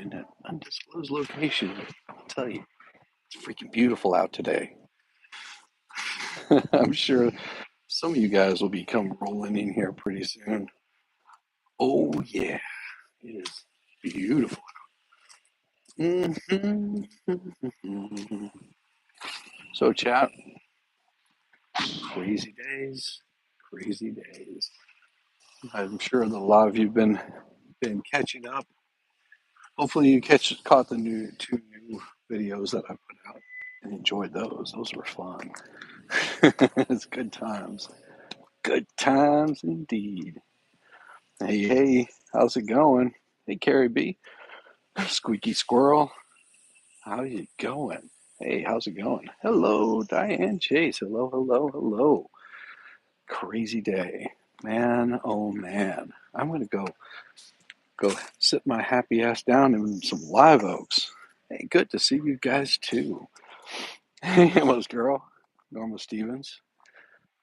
in an undisclosed location. I'll tell you, it's freaking beautiful out today. I'm sure some of you guys will be come rolling in here pretty soon. Oh yeah, it is beautiful. Mhm. So chat, crazy days, crazy days. I'm sure that a lot of you've been catching up. Hopefully you caught the two new videos that I put out and enjoyed those. Those were fun. It's good times. Good times indeed. Hey, hey, how's it going? Hey, Carrie B. Squeaky Squirrel. How you going? Hey, how's it going? Hello, Diane Chase. Hello, hello, hello. Crazy day. Man, oh man. I'm gonna go sit my happy ass down in some live oaks. Hey, good to see you guys too. Hey, Emma's girl, Norma Stevens.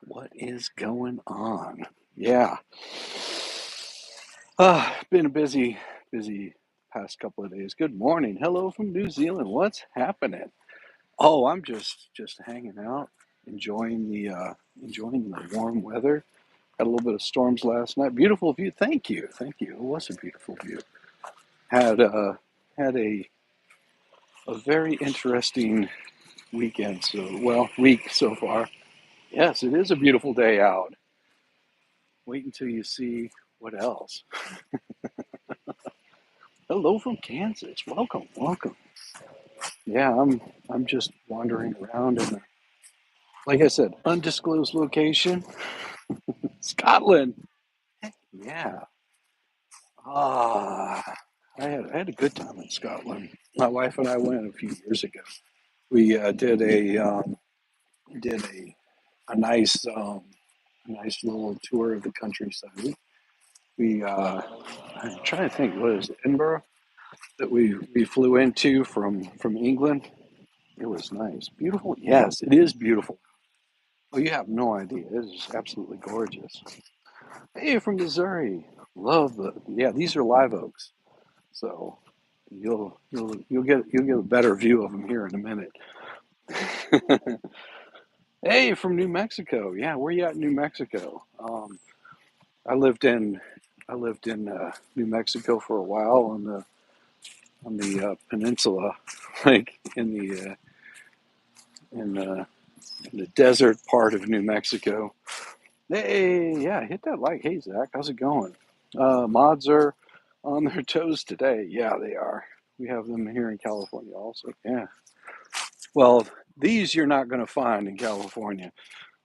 What is going on? Yeah. Been a busy past couple of days. Good morning. Hello from New Zealand. What's happening? Oh, I'm just hanging out, enjoying the warm weather. Had a little bit of storms last night. Beautiful view. Thank you. Thank you. It was a beautiful view. Had a very interesting weekend. Week so far. Yes, it is a beautiful day out. Wait until you see what else. Hello from Kansas. Welcome, welcome. Yeah, I'm just wandering around in, like I said, undisclosed location, Scotland. Yeah. Ah, I had a good time in Scotland. My wife and I went a few years ago. We did a nice little tour of the countryside. I'm trying to think, what is it, Edinburgh that we flew into from England. It was nice, beautiful. Yes, it is beautiful. Oh, you have no idea. It is absolutely gorgeous. Hey, from Missouri. Love the yeah. These are live oaks, so you'll get a better view of them here in a minute. Hey, from New Mexico. Yeah, where you at in New Mexico? I lived in New Mexico for a while on the peninsula, like in the in the desert part of New Mexico. Hey, yeah, hit that like. Hey, Zach, how's it going? Mods are on their toes today. Yeah, they are. We have them here in California also. Yeah. Well, these you're not going to find in California.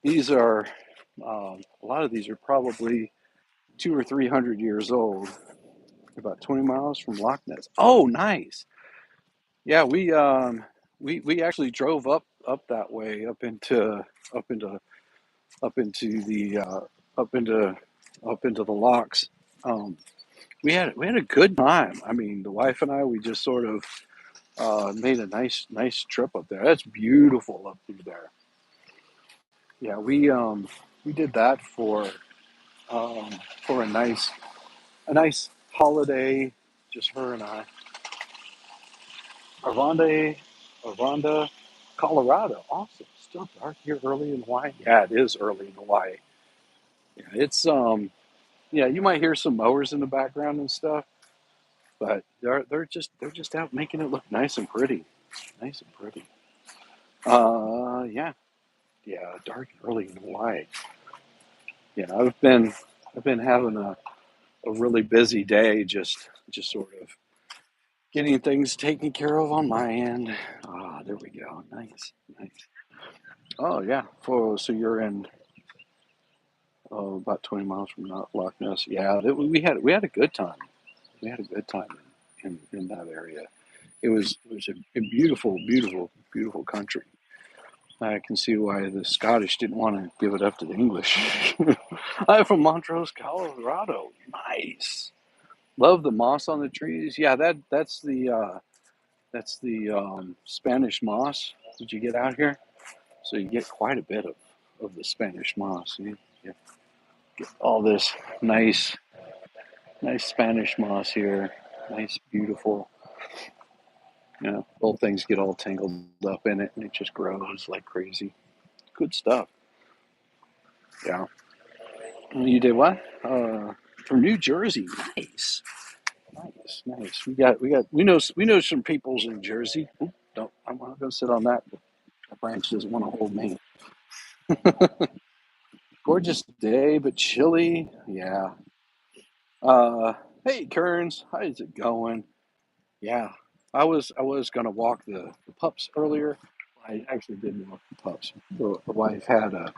These are, a lot of these are probably 200 or 300 years old. About 20 miles from Loch Ness. Oh, nice. Yeah, we actually drove up that way up into up into the up into up into the locks. Um, we had a good time. I mean, the wife and I, we just sort of made a nice trip up there. That's beautiful up through there. Yeah, we did that um, for a nice holiday, just her and I. Arvanda, Arvanda, Colorado. Awesome. Still dark here early in Hawaii. Yeah, it is early in Hawaii. Yeah, yeah. You might hear some mowers in the background and stuff, but they're just out making it look nice and pretty, nice and pretty. Yeah, yeah. Dark and early in Hawaii. Yeah, I've been having a really busy day, just sort of getting things taken care of on my end. Ah, there we go. Nice, nice. Oh yeah. So you're in about 20 miles from Loch Ness. Yeah, we had a good time. We had a good time in that area. It was a beautiful country. I can see why the Scottish didn't want to give it up to the English. I'm from Montrose, Colorado. Nice. Love the moss on the trees. Yeah, that's the Spanish moss that you get out here. So you get quite a bit of the Spanish moss. You get all this nice Spanish moss here. Nice, beautiful. Little things get all tangled up in it, and it just grows like crazy. Good stuff. Yeah. You did what? From New Jersey. Nice, nice, nice. We know some peoples in Jersey. Oop, don't. I'm not gonna sit on that. The branch doesn't want to hold me. Gorgeous day, but chilly. Yeah. Uh, hey, Kearns, how's it going? Yeah, I was gonna walk the pups earlier. I actually didn't walk the pups. The wife had a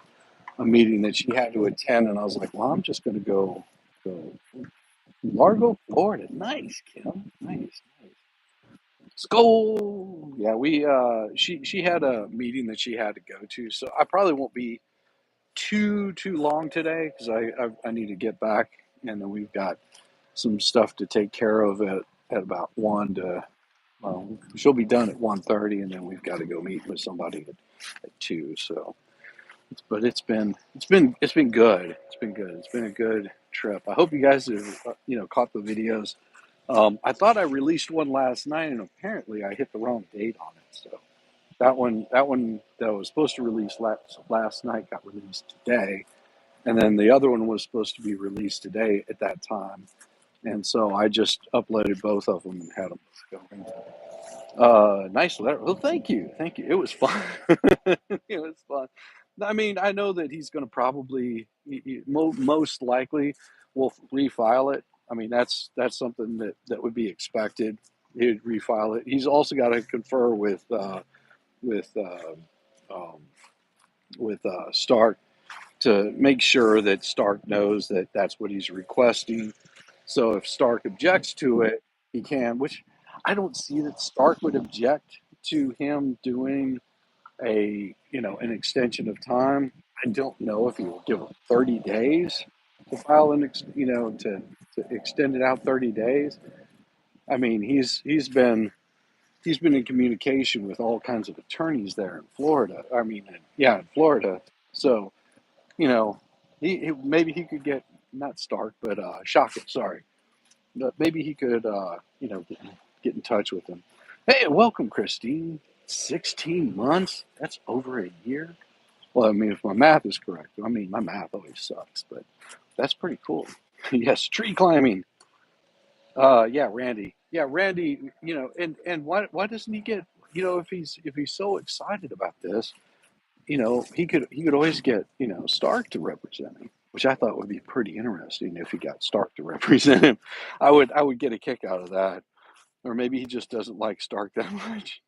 meeting that she had to attend, and I was like, well, I'm just gonna go Largo, Florida. Nice, Kim. Nice, nice. Skull. Yeah, she had a meeting that she had to go to, so I probably won't be too long today because I need to get back, and then we've got some stuff to take care of at about 1 to. She'll be done at 1:30, and then we've got to go meet with somebody at 2. So, but it's been good. It's been good. It's been a good trip. I hope you guys have caught the videos. I thought I released one last night, and apparently I hit the wrong date on it. So that one that was supposed to release last night got released today, and then the other one was supposed to be released today at that time. And so I just uploaded both of them and had them going. Nice letter. Well, thank you, thank you. It was fun. It was fun. I mean, I know that he's going to probably, most likely, will refile it. I mean, that's something that would be expected. He'd refile it. He's also got to confer with um, Stark to make sure that Stark knows that that's what he's requesting. So if Stark objects to it, he can, which I don't see that Stark would object to him doing an extension of time. I don't know if he will give him 30 days to file to extend it out 30 days. I mean, he's been in communication with all kinds of attorneys there in Florida. I mean, yeah, in Florida. So you know, maybe he could get not Stark, but Shockett. Sorry, but maybe he could get in touch with him. Hey, welcome, Christine. 16 months? That's over a year. Well, I mean, if my math is correct. I mean, my math always sucks, but that's pretty cool. Yes, tree climbing. Yeah, Randy. Yeah, Randy. And why doesn't he get? If he's so excited about this, he could always get Stark to represent him, which I thought would be pretty interesting if he got Stark to represent him. I would get a kick out of that, or maybe he just doesn't like Stark that much.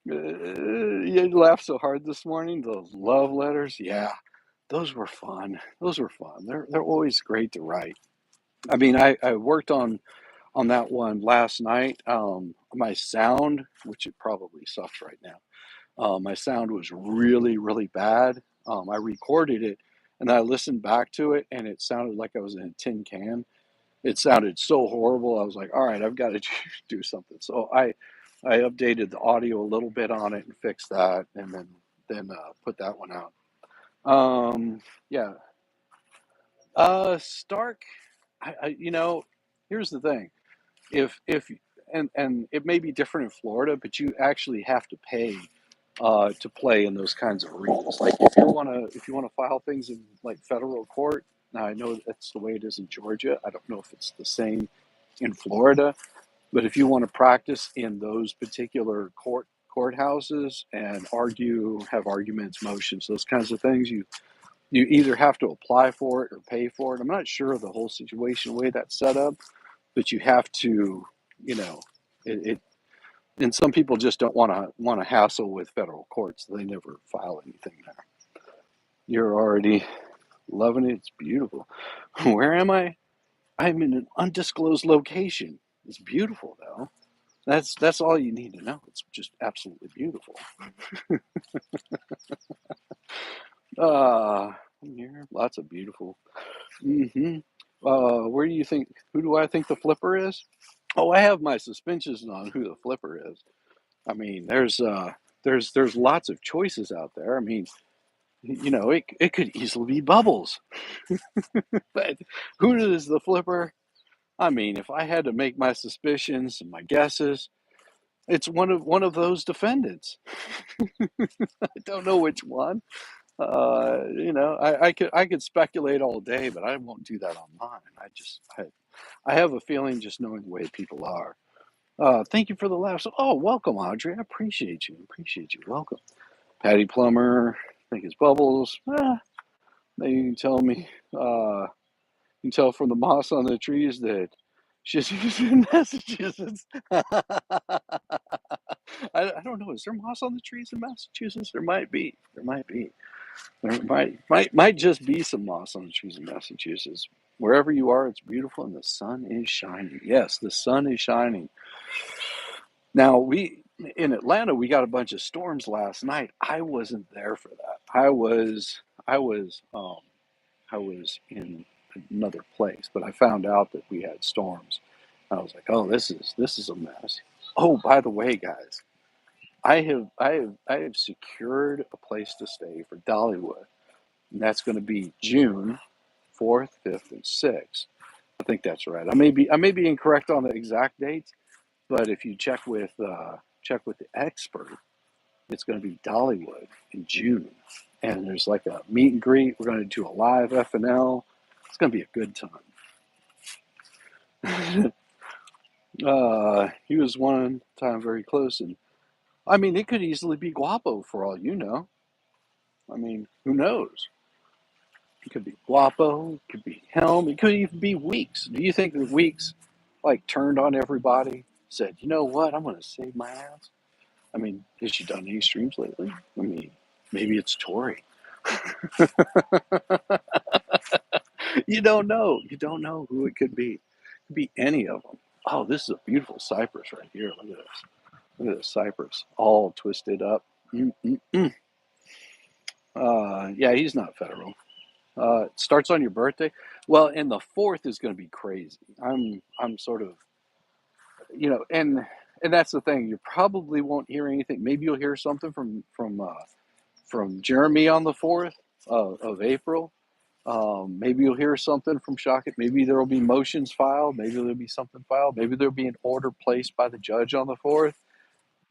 You laughed so hard this morning. Those love letters, yeah, those were fun. Those were fun. They're always great to write. I mean, I worked on that one last night. My sound, which it probably sucks right now. My sound was really, really bad. I recorded it and I listened back to it, and it sounded like I was in a tin can. It sounded so horrible. I was like, all right, I've got to do something. So I updated the audio a little bit on it and fixed that, and then put that one out. Yeah. Stark. Here's the thing. If and it may be different in Florida, but you actually have to pay to play in those kinds of arenas. Like if you wanna file things in like federal court. Now I know that's the way it is in Georgia. I don't know if it's the same in Florida, but if you want to practice in those particular courthouses and have arguments, motions, those kinds of things, you either have to apply for it or pay for it. I'm not sure of the whole situation, the way that's set up, but you have to, you know, it and some people just don't want to hassle with federal courts. So they never file anything there. You're already loving it. It's beautiful. Where am I? I'm in an undisclosed location. It's beautiful though. That's all you need to know. It's just absolutely beautiful. Uh Here, lots of beautiful. Hmm. Where do you think? Who do I think the flipper is? Oh, I have my suspicions on who the flipper is. I mean, there's lots of choices out there. I mean, it could easily be Bubbles, but who is the flipper? I mean, if I had to make my suspicions and my guesses, It's one of those defendants. I don't know which one. I could speculate all day, but I won't do that online. I have a feeling just knowing the way people are. Thank you for the laughs. Oh, welcome, Audrey. I appreciate you. Appreciate you. Welcome. Patty Plummer, I think it's Bubbles. Maybe you can tell me, you can tell from the moss on the trees that she's in Massachusetts. I don't know. Is there moss on the trees in Massachusetts? There might be. There might be. There might just be some moss on the trees in Massachusetts. Wherever you are, it's beautiful and the sun is shining. Yes, the sun is shining. Now we in Atlanta we got a bunch of storms last night. I wasn't there for that. I was in another place, but I found out that we had storms. I was like, oh, this is a mess. Oh, by the way, guys, I have secured a place to stay for Dollywood, and that's going to be June 4th, 5th, and 6th. I think that's right. I may be incorrect on the exact dates, but if you check with the expert, it's going to be Dollywood in June, and there's like a meet and greet. We're going to do a live FNL. It's going to be a good time. He was one time very close, and I mean, it could easily be Guapo for all you know. I mean, who knows? It could be Guapo, it could be Helm, it could even be Weeks. Do you think that Weeks like turned on everybody, said, you know what, I'm gonna save my ass? I mean, has she done any streams lately? I mean, maybe it's Tori. You don't know. You don't know who it could be. It could be any of them. Oh, this is a beautiful cypress right here. Look at this. Look at this cypress, all twisted up. Mm-mm-mm. Yeah, he's not federal. It starts on your birthday. Well, and the fourth is going to be crazy. I'm sort of, and that's the thing. You probably won't hear anything. Maybe you'll hear something from Jeremy on the 4th of April. Maybe you'll hear something from Shockett. Maybe there will be motions filed. Maybe there'll be something filed. Maybe there'll be an order placed by the judge on the 4th.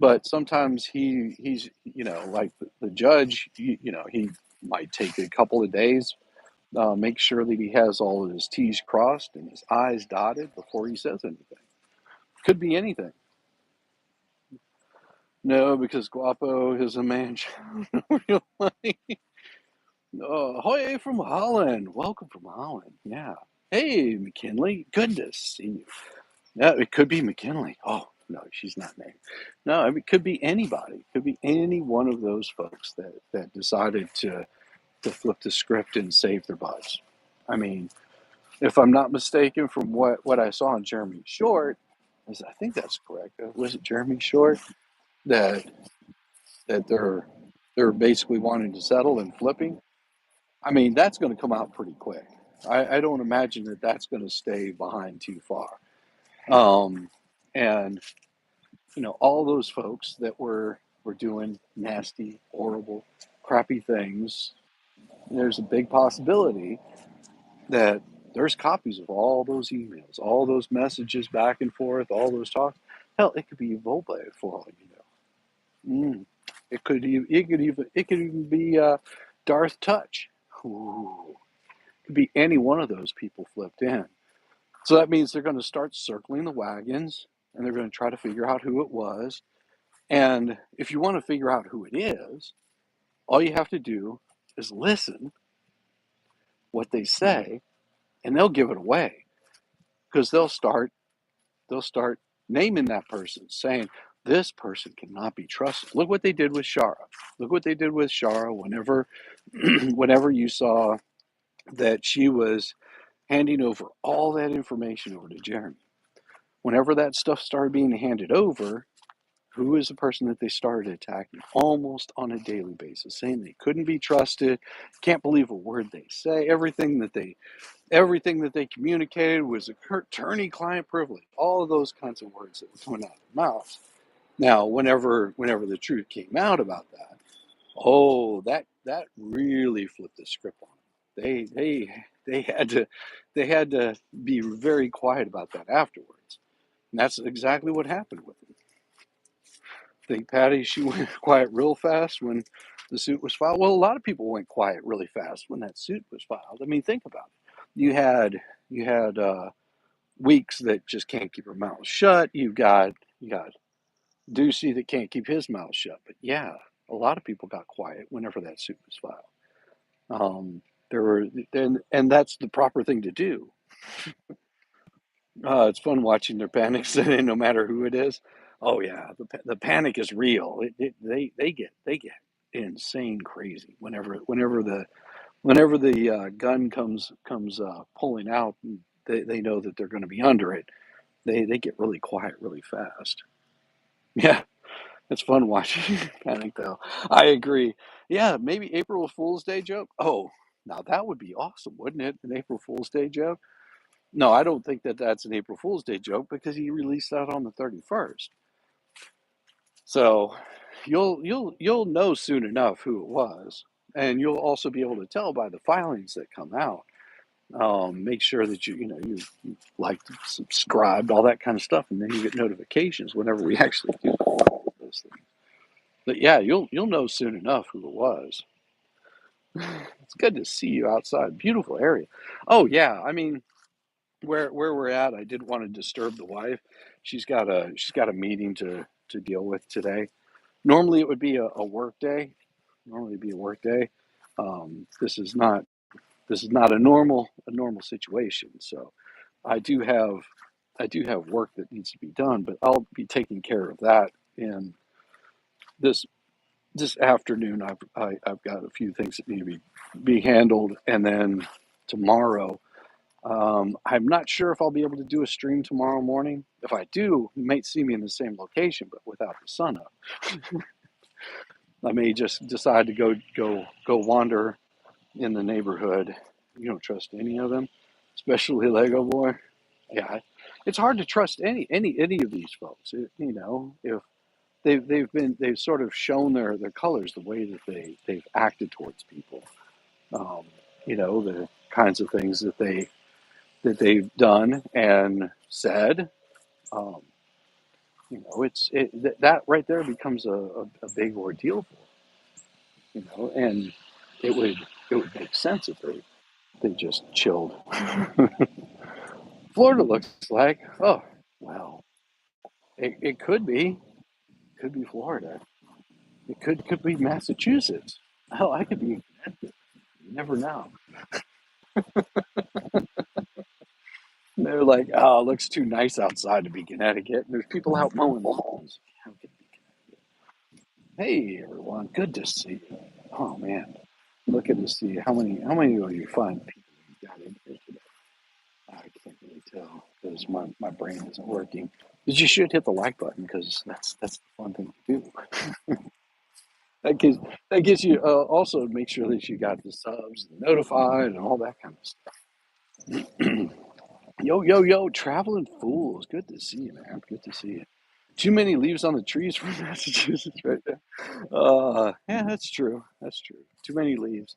But sometimes he's like the judge. He might take a couple of days, make sure that he has all of his T's crossed and his I's dotted before he says anything. Could be anything. No, because Guapo is a man. Real money. Hoy from Holland. Welcome from Holland. Yeah. Hey, McKinley. Good to see you. Yeah, it could be McKinley. Oh, no, she's not named. No, I mean, it could be anybody. It could be any one of those folks that decided to flip the script and save their butts. I mean, if I'm not mistaken from what I saw on Jeremy Short, I think that's correct. Was it Jeremy Short that they're basically wanting to settle and flipping? I mean, that's going to come out pretty quick. I don't imagine that that's going to stay behind too far. Um, and all those folks that were doing nasty, horrible, crappy things. There's a big possibility that there's copies of all those emails, all those messages back and forth, all those talks. Hell, it could be Volpe for all you know. It could even be Darth Touch. Ooh, it could be any one of those people flipped in. So that means they're going to start circling the wagons, and they're going to try to figure out who it was. And if you want to figure out who it is, all you have to do is listen what they say, and they'll give it away because they'll start naming that person, saying this person cannot be trusted. Look what they did with Shara. Look what they did with Shara whenever whenever you saw that she was handing over all that information over to Jeremy. Whenever that stuff started being handed over, who is the person that they started attacking almost on a daily basis, saying they couldn't be trusted, can't believe a word they say, everything that they communicated was attorney-client privilege, all of those kinds of words that were coming out of their mouths. Now, whenever the truth came out about that, oh, that really flipped the script on them. They had to be very quiet about that afterwards, and that's exactly what happened with them. Think Patty, she went quiet real fast when the suit was filed? Well, a lot of people went quiet really fast when that suit was filed. I mean, think about it. You had Weeks that just can't keep her mouth shut. You got Ducey that can't keep his mouth shut. But yeah, a lot of people got quiet whenever that suit was filed. There were, and that's the proper thing to do. It's fun watching their panics, no matter who it is. Oh yeah, the panic is real. They get insane crazy whenever the gun comes pulling out. And they know that they're going to be under it. They get really quiet really fast. Yeah, it's fun watching panic though. I agree. Yeah, maybe April Fool's Day joke. Oh, now that would be awesome, wouldn't it? An April Fool's Day joke. No, I don't think that that's an April Fool's Day joke because he released that on the 31st. So you'll know soon enough who it was, and you'll also be able to tell by the filings that come out. Make sure that you liked, subscribed, all that kind of stuff, and then you get notifications whenever we actually do all those things. But yeah, you'll know soon enough who it was. It's good to see you outside. Beautiful area. Oh yeah, I mean where we're at, I didn't want to disturb the wife. She's got a meeting to deal with today. Normally it would be a work day. Normally it'd be a work day. This is not a normal situation. So I do have I do have work that needs to be done, but I'll be taking care of that in this this afternoon. I've got a few things that need to be handled, and then tomorrow. I'm not sure if I'll be able to do a stream tomorrow morning. If I do, you might see me in the same location, but without the sun up. I may just decide to go wander in the neighborhood. You don't trust any of them, especially Lego Boy. Yeah, it's hard to trust any of these folks. If they've sort of shown their colors the way that they've acted towards people. Um, the kinds of things that they've done and said. Um, that right there becomes a big ordeal for and it would it would make sense if they just chilled. Florida looks like, oh well, it could be Florida. It could be Massachusetts. Hell, I could be in Connecticut. You never know. They're like, oh, it looks too nice outside to be Connecticut. There's people out mowing lawns. How could it be Connecticut? Hey everyone, good to see you. Oh man, looking to see how many of you fun people you got in here today. I can't really tell because my brain isn't working. But you should hit the like button because that's the fun thing to do. That gives that gives you also make sure that you got the subs, and notified, and all that kind of stuff. Yo yo yo, traveling fools. Good to see you, man. Good to see you. Too many leaves on the trees from Massachusetts, right there. Yeah, that's true. That's true. Too many leaves.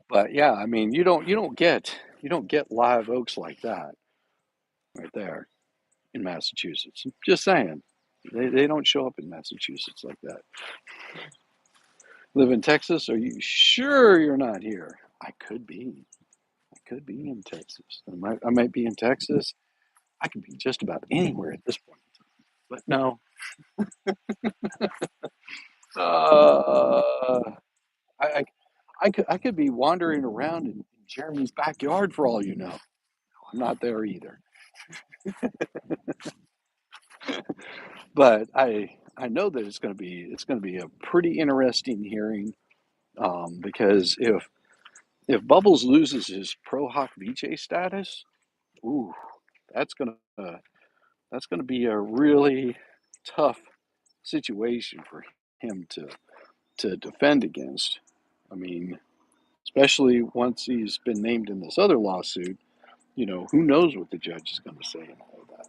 But yeah, I mean, you don't get live oaks like that right there in Massachusetts. Just saying, they don't show up in Massachusetts like that. Live in Texas? Are you sure you're not here? I could be. I could be in Texas. I might be in Texas. I could be just about anywhere at this point. But no. Uh, I, I, I could be wandering around in Jeremy's backyard for all you know. I'm not there either. But I know that it's going to be a pretty interesting hearing, because if Bubbles loses his Pro Hoc Vice status, ooh, that's gonna that's gonna be a really tough situation for him to defend against. I mean, especially once he's been named in this other lawsuit, who knows what the judge is going to say and all of that.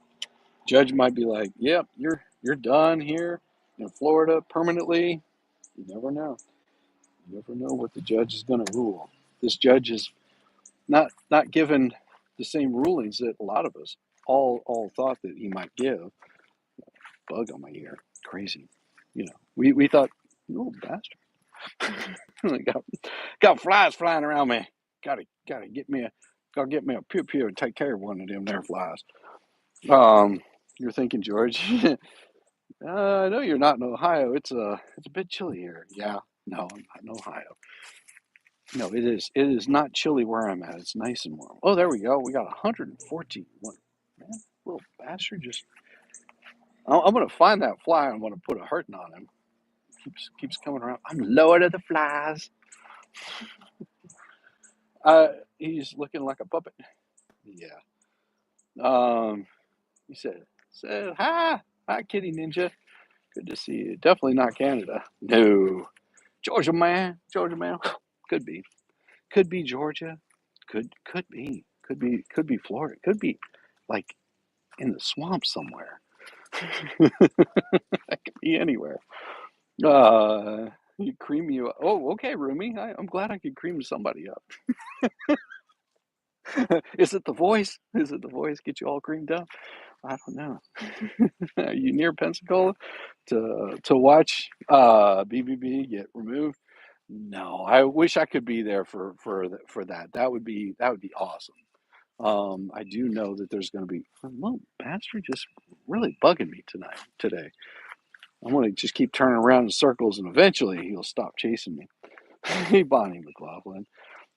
Judge might be like, "Yep, you're done here in Florida permanently." You never know. You never know what the judge is going to rule. This judge is not given the same rulings that a lot of us all thought that he might give. Bug on my ear, crazy. We thought, little bastard, got flies flying around me. Gotta get me a pew pew and take care of one of them there flies. Um, you're thinking, George, I know you're not in Ohio. It's a bit chilly here. Yeah, no, I'm not in Ohio. No, it is. It is not chilly where I'm at. It's nice and warm. Oh, there we go. We got 114. Man, little bastard. I'm gonna find that fly. I'm gonna put a hurting on him. Keeps coming around. I'm Lord of the Flies. Uh, he's looking like a puppet. Yeah. Um, he said hi, Kitty Ninja. Good to see you. Definitely not Canada. No, Georgia man. Could be Georgia. Could be Florida. Could be like in the swamp somewhere. That could be anywhere. You cream you. Oh, okay, Rumi. I'm glad I could cream somebody up. Is it the voice? Is it the voice get you all creamed up? I don't know. Are you near Pensacola to watch BBB get removed? No, I wish I could be there for that. That would be awesome. I do know that there's going to be a little bastard just really bugging me today. I'm going to just keep turning around in circles, and eventually he'll stop chasing me. Hey, Bonnie McLaughlin.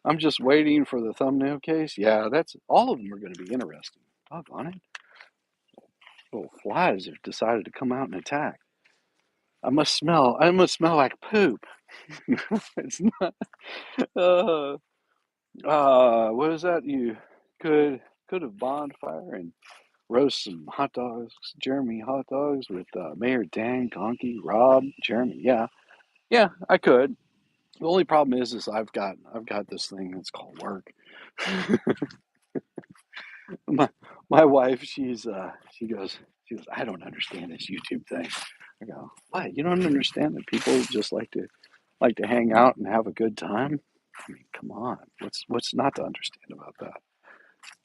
I'm just waiting for the thumbnail case. Yeah, that's all of them are going to be interesting. Doggone it. Little flies have decided to come out and attack. I must smell like poop. It's not. Uh, what is that? You could have bonfire and roast some hot dogs, Jeremy hot dogs with Mayor Dan, Conkey, Rob, Jeremy. Yeah, yeah, I could. The only problem is I've got this thing that's called work. my my wife, she goes, I don't understand this YouTube thing. I go, what? You don't understand that people just like to hang out and have a good time? I mean, come on. What's not to understand about that?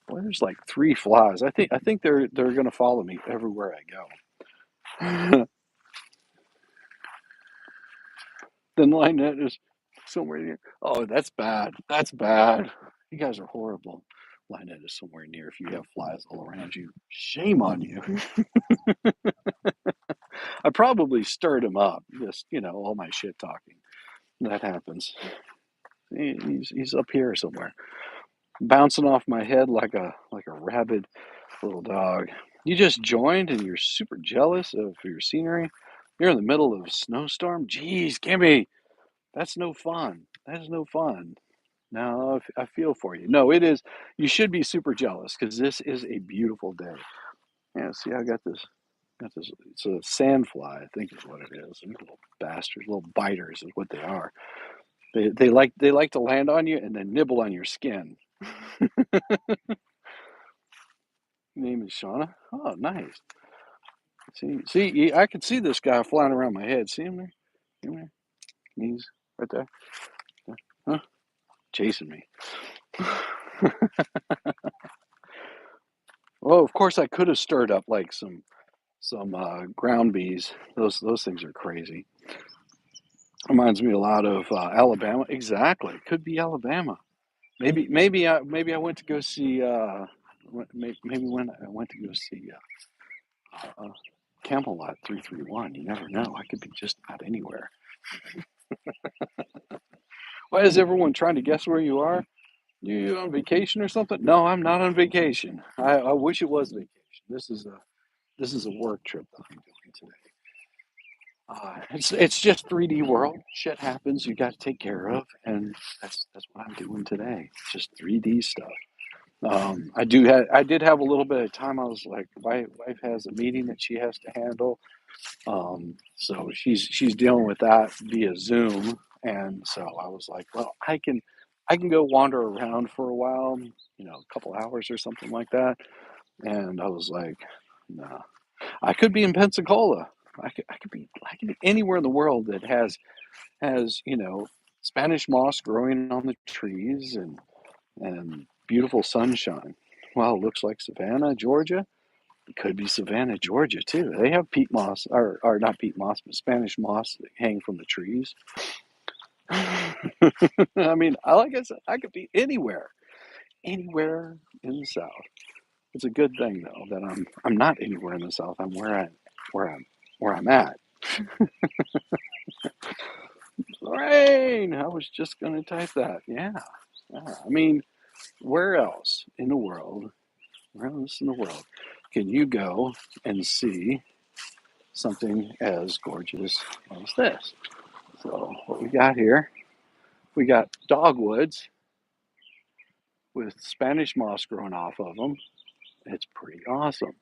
Boy, there's like three flies. I think they're gonna follow me everywhere I go. The Lynette is somewhere near. Oh, that's bad. That's bad. You guys are horrible. Lynette is somewhere near. If you have flies all around you, shame on you. I probably stirred him up. Just all my shit talking. That happens. He's up here somewhere, bouncing off my head like a rabid little dog. You just joined and you're super jealous of your scenery. You're in the middle of a snowstorm. Jeez, Kimmy, that's no fun. That is no fun. No, I feel for you. No, it is. You should be super jealous because this is a beautiful day. Yeah, see, I got this. Got this. It's a sandfly, I think is what it is. These little bastards, little biters is what they are. They like to land on you and then nibble on your skin. Name is Shauna. Oh, nice. See, I can see this guy flying around my head. See him there? See him there? He's right there. Huh? Chasing me. Well, of course, I could have stirred up like some ground bees. Those things are crazy. Reminds me a lot of Alabama. Exactly, could be Alabama. Maybe I went to go see. Maybe when I went to go see Camelot 331. You never know. I could be just about anywhere. Why is everyone trying to guess where you are? You on vacation or something? No, I'm not on vacation. I wish it was vacation. This is a work trip that I'm doing today. It's just 3D world. Shit happens. You got to take care of, and that's what I'm doing today. Just 3D stuff. I did have a little bit of time. I was like, my wife has a meeting that she has to handle. So she's dealing with that via Zoom, and so I was like, well, I can go wander around for a while, a couple hours or something like that. And I was like, no, I could be in Pensacola. I could be anywhere in the world that has Spanish moss growing on the trees and beautiful sunshine. Well, it looks like Savannah, Georgia. Could be Savannah, Georgia too. They have peat moss, or not peat moss, but Spanish moss that hang from the trees. I mean, like I said, I could be anywhere in the South. It's a good thing though that I'm not anywhere in the South. I'm where I'm where I'm at. Rain. I was just gonna type that. Yeah. Yeah. I mean, where else in the world? Where else in the world can you go and see something as gorgeous as this? So what we got here? We got dogwoods with Spanish moss growing off of them. It's pretty awesome.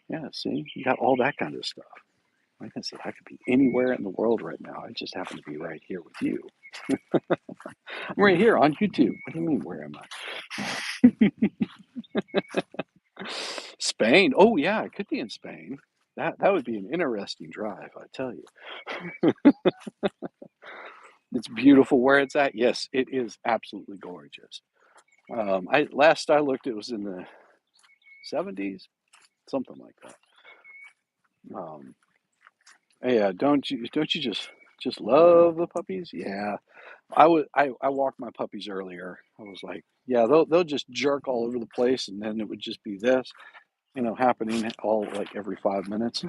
Yeah, see, you got all that kind of stuff. Like I said, I could be anywhere in the world right now. I just happen to be right here with you. I'm right here on YouTube. What do you mean, where am I? Spain. Oh yeah, it could be in Spain. That would be an interesting drive, I tell you. It's beautiful where it's at. Yes, it is absolutely gorgeous. I last I looked, it was in the 70s, something like that. Yeah, don't you just love the puppies? Yeah, I walked my puppies earlier. I was like, yeah, they'll just jerk all over the place, and then it would just be this, happening all like every 5 minutes.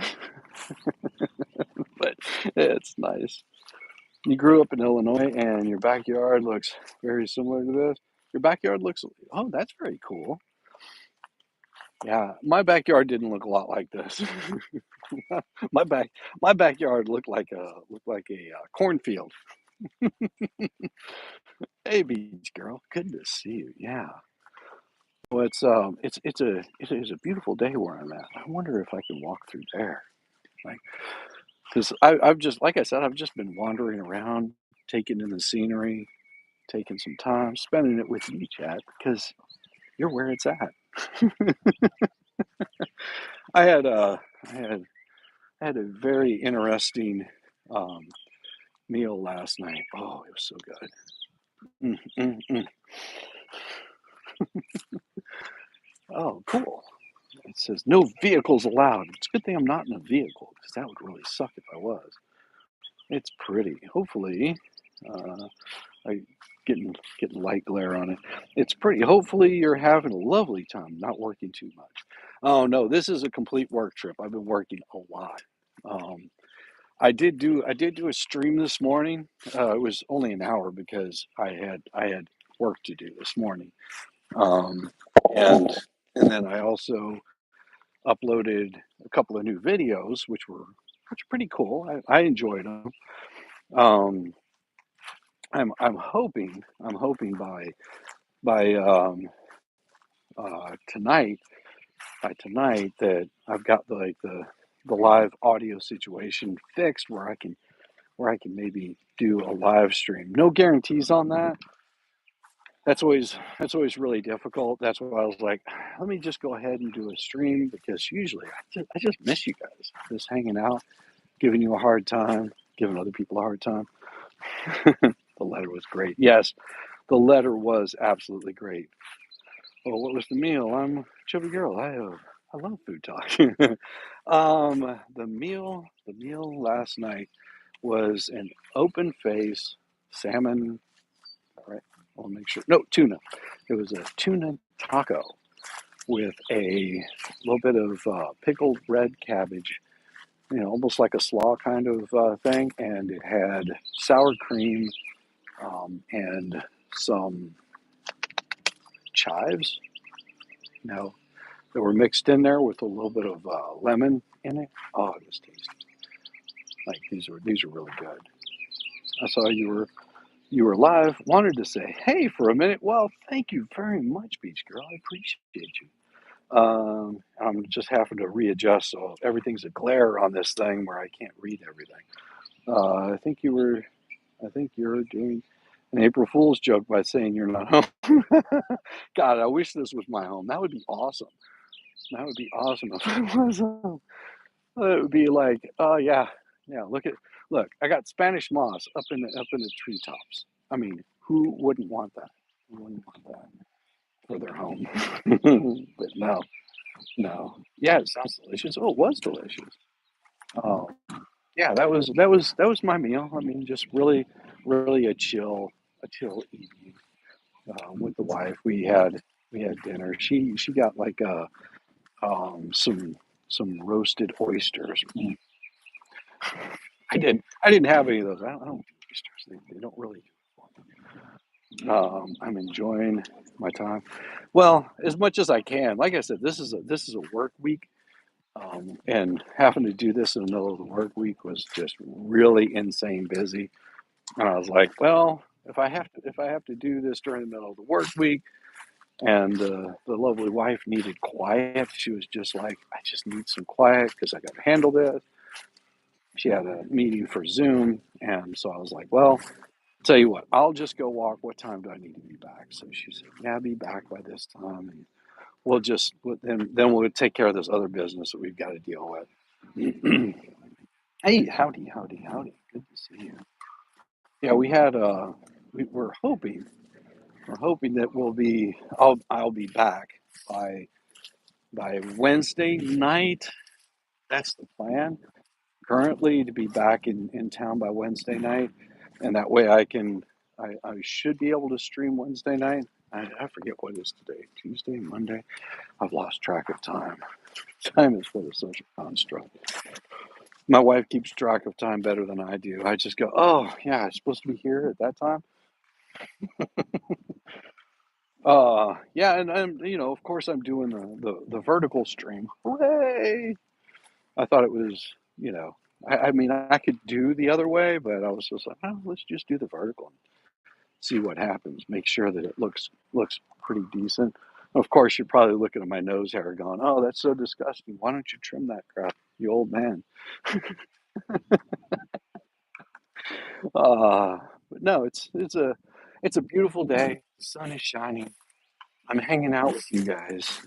But it's nice. You grew up in Illinois, and your backyard looks very similar to this. Your backyard looks, oh, that's very cool. Yeah, my backyard didn't look a lot like this. my back my backyard looked like a cornfield. Hey, beach girl, good to see you. Yeah. Well, it is a beautiful day where I'm at. I wonder if I can walk through there, like, because I've just like I said, I've just been wandering around, taking in the scenery, taking some time, spending it with you, Chad, because you're where it's at. I had I had I had a very interesting um, meal last night. Oh, it was so good. Mm, mm, mm. Oh, cool. It says no vehicles allowed. It's a good thing I'm not in a vehicle because that would really suck if I was. It's pretty. Hopefully, uh, I getting light glare on it. It's pretty. Hopefully, you're having a lovely time, not working too much. Oh no, this is a complete work trip. I've been working a lot. Um, I did do a stream this morning. It was only an hour because I had work to do this morning. Um, and and then I also uploaded a couple of new videos, which are pretty cool. I enjoyed them. Um, I'm hoping by tonight that I've got the live audio situation fixed where I can maybe do a live stream. No guarantees on that. That's always really difficult. That's why I was like, let me just go ahead and do a stream because usually I just miss you guys, just hanging out, giving you a hard time, giving other people a hard time. The letter was great. Yes, the letter was absolutely great. Well, what was the meal? I'm a chubby girl. I love food talk. The meal last night was an open face salmon. All right, I'll make sure. No, tuna. It was a tuna taco with a little bit of pickled red cabbage, almost like a slaw kind of thing, and it had sour cream and some chives, that were mixed in there with a little bit of lemon in it. Oh, it was tasty. Like these are really good. I saw you were live. Wanted to say hey for a minute. Well, thank you very much, Beach Girl. I appreciate you. I'm just having to readjust, so everything's a glare on this thing where I can't read everything. I think you're doing an April Fool's joke by saying you're not home. God, I wish this was my home. That would be awesome. That would be awesome if it was home. It would be like, oh yeah, yeah. Look. I got Spanish moss up in the treetops. I mean, who wouldn't want that? Who wouldn't want that for their home? But no. No. Yeah, it sounds delicious. Oh, it was delicious. Um, yeah, that was my meal. I mean, just really a chill evening with the wife. We had dinner. She got like some roasted oysters. I didn't have any of those. I don't do oysters. They don't really do it for me. I'm enjoying my time. Well, as much as I can. Like I said, this is a work week. And having to do this in the middle of the work week was just really insane busy. And I was like, well, if I have to do this during the middle of the work week, and the lovely wife needed quiet, she was just like, I just need some quiet because I got to handle this. She had a meeting for Zoom, and so I was like, well, tell you what, I'll just go walk. What time do I need to be back? So she said, yeah, be back by this time, and then we'll take care of this other business that we've got to deal with. Hey, howdy, howdy, howdy. Good to see you. Yeah, we're hoping that I'll be back by Wednesday night. That's the plan. Currently, to be back in town by Wednesday night, and that way I should be able to stream Wednesday night. I forget what is today. Tuesday, Monday. I've lost track of time. Time is what a social construct. My wife keeps track of time better than I do. I just go, oh yeah, I'm supposed to be here at that time. Yeah, and of course, I'm doing the vertical stream. Hooray! I thought it was, you know, I mean, I could do the other way, but I was just like, oh, let's just do the vertical and see what happens. Make sure that it looks pretty decent. Of course, you're probably looking at my nose hair, going, oh, that's so disgusting. Why don't you trim that crap, you old man? Uh, but no, it's a beautiful day. The sun is shining. I'm hanging out with you guys.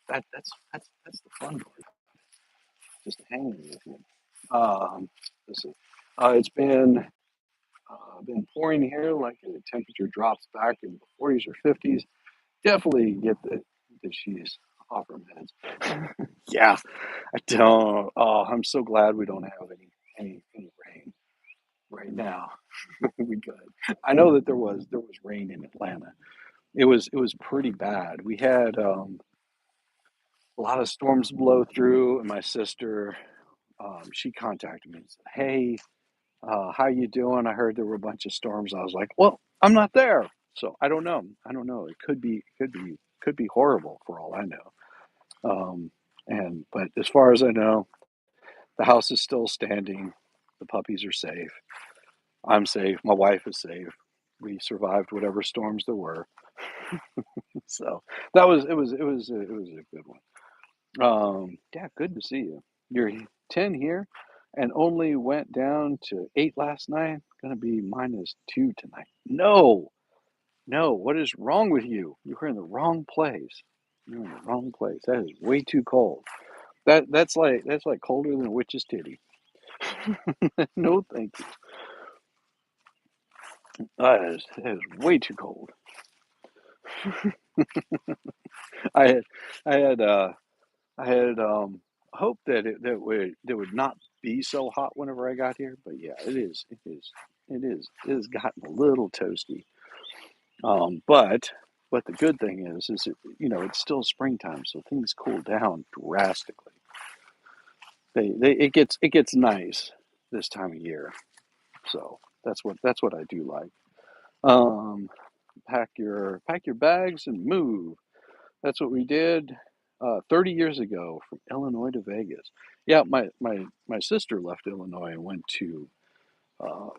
That's the fun part. Just hanging with you. Let's see. It's been pouring here, like the temperature drops back in the 40s or 50s. Definitely get that she's off her meds. Yeah, I don't. Oh, I'm so glad we don't have any rain right now. We good. I know that there was rain in Atlanta. It was pretty bad. We had a lot of storms blow through, and my sister, she contacted me and said, "Hey, how you doing? I heard there were a bunch of storms." I was like, "Well, I'm not there, so I don't know. I don't know. It could be horrible for all I know." But as far as I know, the house is still standing. The puppies are safe. I'm safe. My wife is safe. We survived whatever storms there were. So that was it was a good one. Yeah, good to see you. You're 10 here and only went down to 8 last night. Gonna be -2 tonight. No, no, what is wrong with you? You're in the wrong place. You're in the wrong place. That is way too cold. That's like colder than a witch's titty. No, thank you. That is way too cold. I had I had I had hoped that would not be so hot whenever I got here, but yeah, it has gotten a little toasty. But the good thing is it's still springtime, so things cool down drastically. It gets nice this time of year, so that's what I do like. Um, pack your bags and move. That's what we did 30 years ago from Illinois to Vegas. Yeah, my sister left Illinois and went to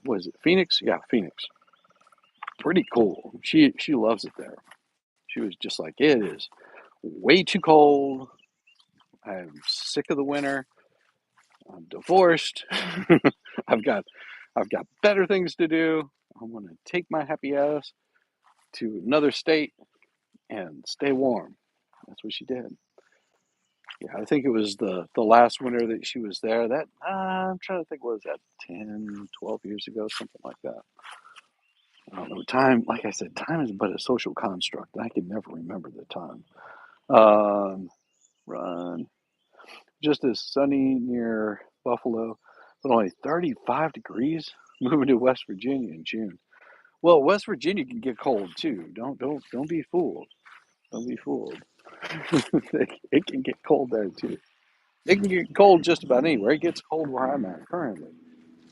was it Phoenix? Yeah, Phoenix. Pretty cool. She loves it there. She was just like, it is way too cold. I'm sick of the winter. I'm divorced. I've got I've got better things to do. I'm gonna take my happy ass to another state and stay warm. That's what she did. Yeah, I think it was the last winter that she was there. That I'm trying to think, what was that, 10, 12 years ago, something like that. I don't know. Time, like I said, time is but a social construct. I can never remember the time. Um, run. Just as sunny near Buffalo, but only 35 degrees. Moving to West Virginia in June. Well, West Virginia can get cold too. Don't be fooled. Don't be fooled. It can get cold there too. It can get cold just about anywhere. It gets cold where I'm at currently.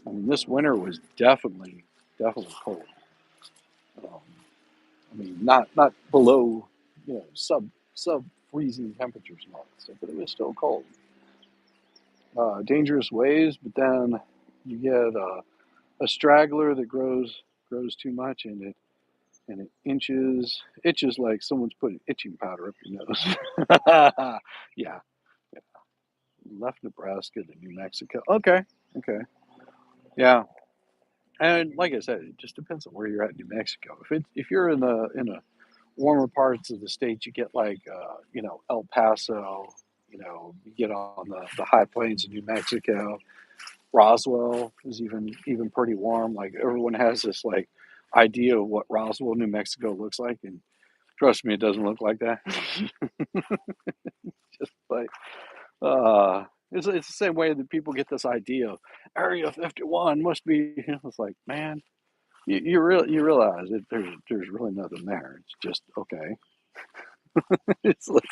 I mean, this winter was definitely cold. Um, I mean, not below, sub freezing temperatures and all that stuff, but it was still cold. Dangerous ways, but then you get a straggler that grows too much, and it itches like someone's putting itching powder up your nose. Yeah, yeah. Left Nebraska to New Mexico. Okay, okay, yeah. And like I said, it just depends on where you're at in New Mexico. If you're in the warmer parts of the state, you get like El Paso. You get on the high plains of New Mexico. Roswell is even pretty warm. Like everyone has this like idea of what Roswell, New Mexico looks like, and trust me, it doesn't look like that. Just like it's the same way that people get this idea of Area 51 must be. It's like, man, you realize that there's really nothing there. It's just okay. It's like,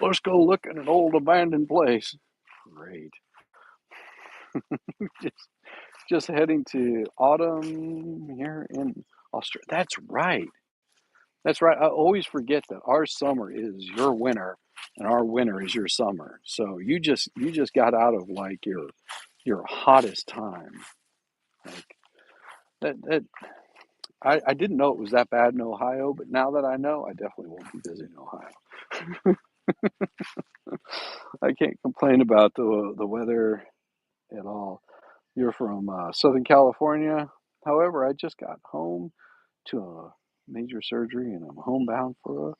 let's go look at an old abandoned place. Great. Just just heading to autumn here in Australia. That's right. That's right. I always forget that our summer is your winter and our winter is your summer. So you just got out of like your hottest time. Like that I didn't know it was that bad in Ohio, but now that I know, I definitely won't be visiting Ohio. I can't complain about the weather at all. You're from Southern California. However, I just got home to a major surgery and I'm homebound for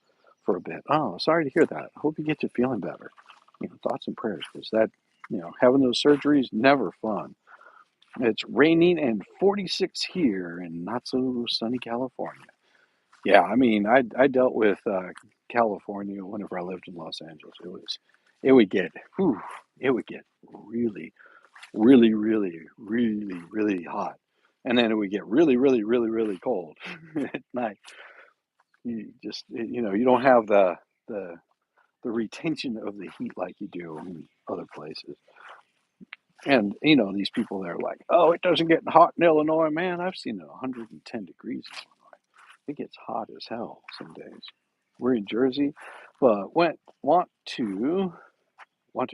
a bit. Oh, sorry to hear that. I hope you get to feeling better. Thoughts and prayers because that, having those surgeries never fun. It's raining and 46 here in not so sunny California. Yeah, I mean, I dealt with California whenever I lived in Los Angeles. It would get, whew, it would get really, really, really, really, really hot, and then it would get really, really, really, really cold at night. You don't have the the retention of the heat like you do in other places. And these people that are like, oh, it doesn't get hot in Illinois, man. I've seen it 110 degrees in Illinois. It gets hot as hell some days. We're in Jersey, but want to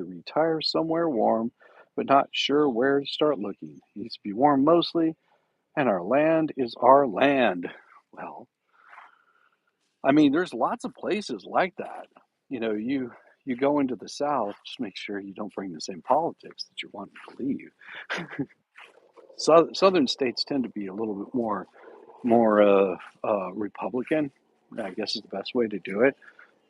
retire somewhere warm, but not sure where to start looking. It needs to be warm mostly, and our land is our land. Well, I mean, there's lots of places like that. You go into the South, just make sure you don't bring the same politics that you're wanting to leave. Southern states tend to be a little bit more Republican. I guess is the best way to do it.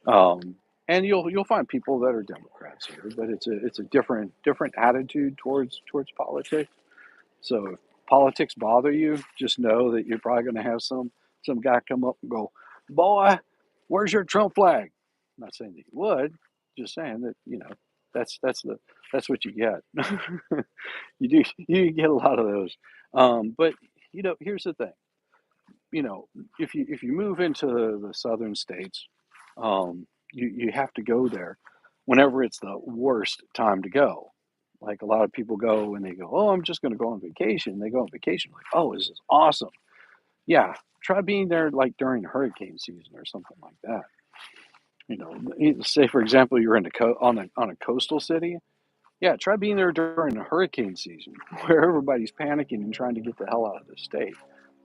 Um, and you'll find people that are Democrats here, but it's a different attitude towards politics. So if politics bother you, just know that you're probably going to have some guy come up and go, "Boy, where's your Trump flag?" I'm not saying that you would, just saying that that's what you get. You get a lot of those. But here's the thing. You know, if you move into the southern states, you have to go there whenever it's the worst time to go. Like a lot of people go and they go, "Oh, I'm just going to go on vacation." They go on vacation like, "Oh, this is awesome." Yeah, try being there like during hurricane season or something like that. Say for example, you're in on a coastal city. Yeah, try being there during the hurricane season where everybody's panicking and trying to get the hell out of the state.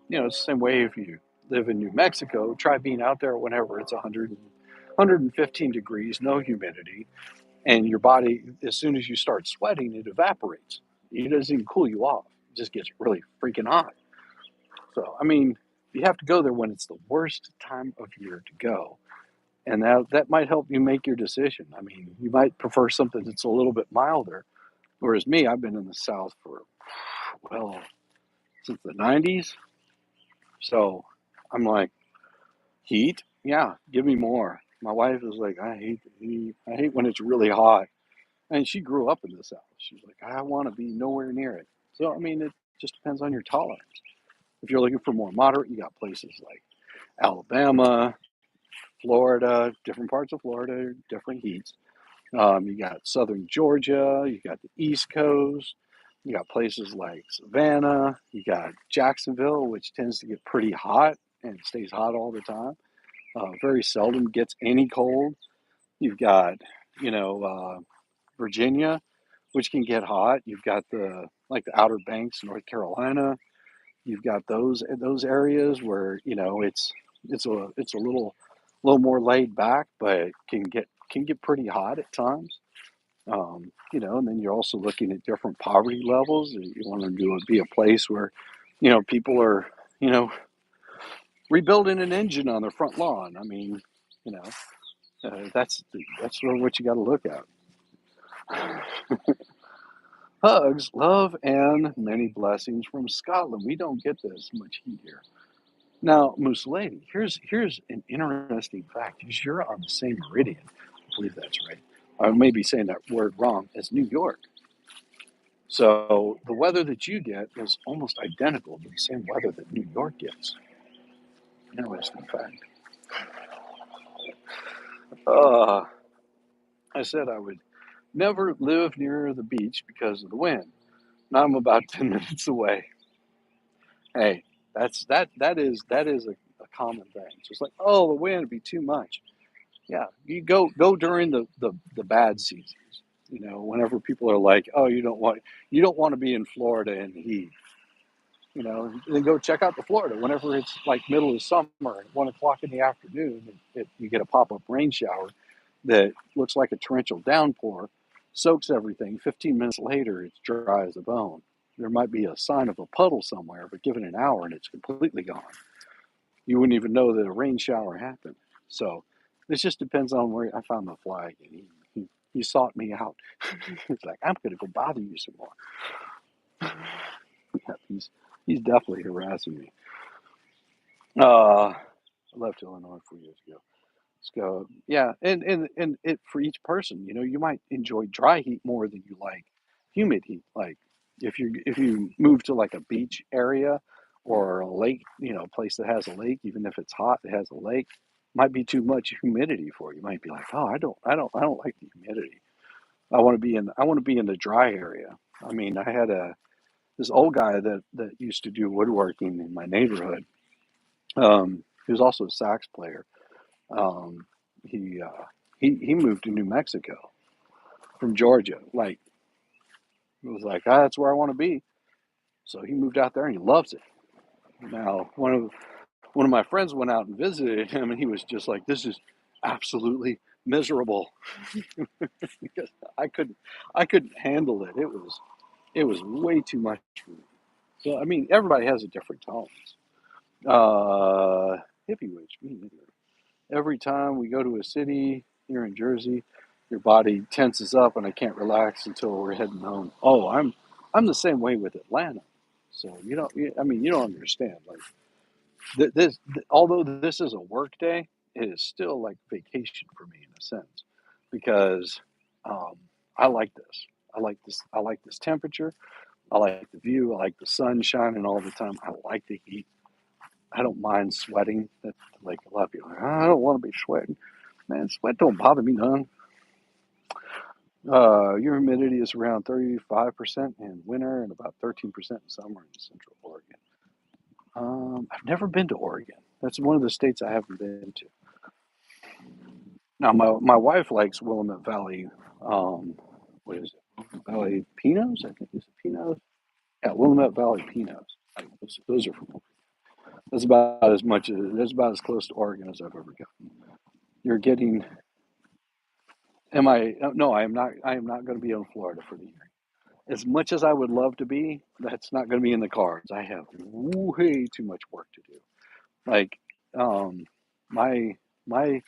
It's the same way if you live in New Mexico, try being out there whenever it's 115 degrees, no humidity, and your body, as soon as you start sweating, it evaporates. It doesn't even cool you off. It just gets really freaking hot. So, I mean, you have to go there when it's the worst time of year to go. And that might help you make your decision. I mean, you might prefer something that's a little bit milder. Whereas me, I've been in the South for, well, since the 90s. So I'm like, heat? Yeah, give me more. My wife is like, I hate the heat. I hate when it's really hot. And she grew up in the South. She's like, I want to be nowhere near it. So, I mean, it just depends on your tolerance. If you're looking for more moderate, you got places like Alabama, Florida, different parts of Florida, different heats. You got southern Georgia, you got the East Coast, you got places like Savannah, you got Jacksonville, which tends to get pretty hot and stays hot all the time. Very seldom gets any cold. You've got, you know, Virginia, which can get hot. You've got the Outer Banks, North Carolina. You've got those areas where it's a little more laid back, but can get pretty hot at times. And then you're also looking at different poverty levels. You want to be a place where, people are, you know, rebuilding an engine on their front lawn. I mean, you know, that's sort of what you got to look at. Hugs, love, and many blessings from Scotland. We don't get this much heat here. Now, Mussolini, here's an interesting fact. You're on the same meridian. I believe that's right. I may be saying that word wrong, as New York. So the weather that you get is almost identical to the same weather that New York gets. Interesting fact. Uh, I said I would never live near the beach because of the wind. Now I'm about 10 minutes away. Hey, that is a common thing. It's just like, oh, the wind would be too much. Yeah, you go during the bad seasons. Whenever people are like, oh, you don't want to be in Florida in the heat. Then go check out the Florida. Whenever it's like middle of summer at 1 o'clock in the afternoon, you get a pop up rain shower that looks like a torrential downpour, soaks everything. 15 minutes later, it's dry as a bone. There might be a sign of a puddle somewhere, but give it an hour and it's completely gone. You wouldn't even know that a rain shower happened. So this just depends on where I found the flag. And he sought me out. He's like, I'm going to go bother you some more. Yeah, he's definitely harassing me. I left Illinois 4 years ago. So yeah, and it for each person, you might enjoy dry heat more than you like humid heat. Like if you move to like a beach area or a lake, a place that has a lake, even if it's hot, it has a lake, might be too much humidity for you. You might be like, oh, I don't like the humidity. I want to be in the dry area. I mean, I had this old guy that used to do woodworking in my neighborhood. He was also a sax player. um, he he moved to New Mexico from Georgia. Like it was like, that's where I want to be. So he moved out there and he loves it. Now one of my friends went out and visited him, and he was just like, "This is absolutely miserable." Because I couldn't handle it. It was way too much for me. So I mean, everybody has a different tolerance. Hippie witch, me neither. Every time we go to a city here in Jersey, your body tenses up and I can't relax until we're heading home. Oh, I'm the same way with Atlanta. So I mean, you don't understand. Like although this is a work day, it is still like vacation for me in a sense, because um, I like this. I like this. I like this temperature. I like the view. I like the sun shining all the time. I like the heat. I don't mind sweating. That like a lot of people, I don't want to be sweating. Man, sweat don't bother me none. Your humidity is around 35% in winter and about 13% in summer in Central Oregon. I've never been to Oregon. That's one of the states I haven't been to. Now, my wife likes Willamette Valley. Um, what is it? Valley Pinos, I think. Is it Pinos? Yeah, Willamette Valley Pinos. Those are from. That's about as close to Oregon as I've ever gotten. You're getting. Am I? No, I am not. I am not going to be in Florida for the year. As much as I would love to be, that's not going to be in the cards. I have way too much work to do. Like, um, my my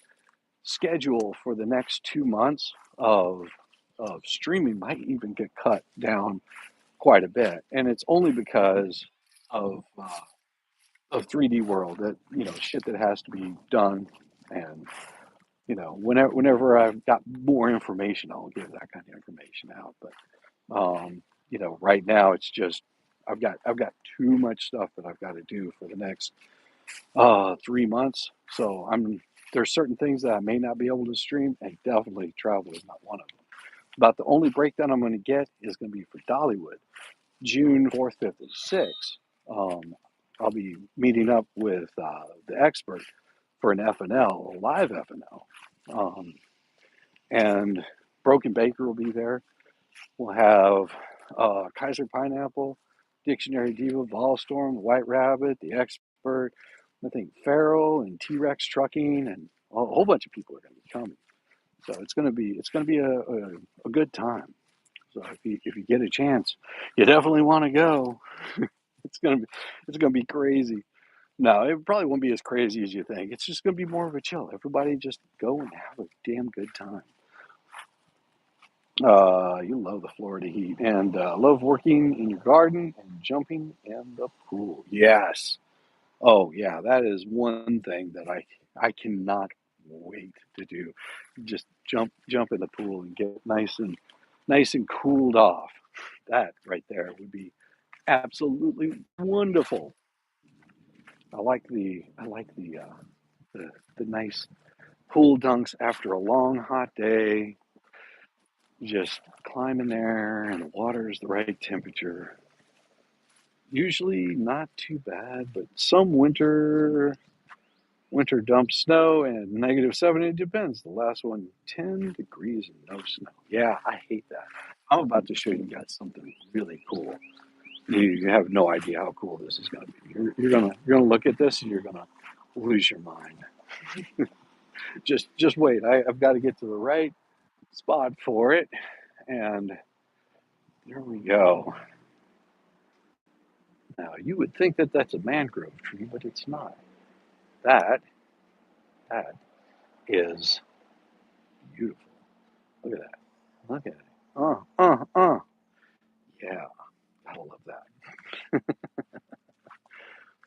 schedule for the next 2 months of streaming might even get cut down quite a bit, and it's only because of 3D World, that shit that has to be done, and whenever I've got more information, I'll give that kind of information out. But right now it's just I've got too much stuff that I've got to do for the next 3 months. So there's certain things that I may not be able to stream, and definitely travel is not one of them. About the only breakdown I'm going to get is going to be for Dollywood, June 4th, 5th, and 6th. I'll be meeting up with the expert for an FNL, a live FNL. And Broken Baker will be there. We'll have Kaiser Pineapple, Dictionary Diva, Volstorm, White Rabbit, the expert. I think Farrell and T Rex Trucking, and a whole bunch of people are going to be coming. So it's gonna be a good time. So if you get a chance, you definitely want to go. It's gonna be crazy. No, it probably won't be as crazy as you think. It's just gonna be more of a chill. Everybody just go and have a damn good time. You love the Florida heat and love working in your garden and jumping in the pool. Yes. Oh yeah, that is one thing that I cannot wait to do. Just jump in the pool and get nice and cooled off. That right there would be absolutely wonderful. I like the nice pool dunks after a long hot day. Just climb in there and the water is the right temperature. Usually not too bad, but some winter dump snow and -7. It depends. The last one, 10 degrees and no snow. Yeah, I hate that. I'm about to show you guys something really cool. You have no idea how cool this is going to be. You're gonna look at this and you're gonna lose your mind. Just wait. I've got to get to the right spot for it, and there we go. Now you would think that that's a mangrove tree, but it's not. That that is beautiful. Look at that. Look at it. Yeah, gotta love that.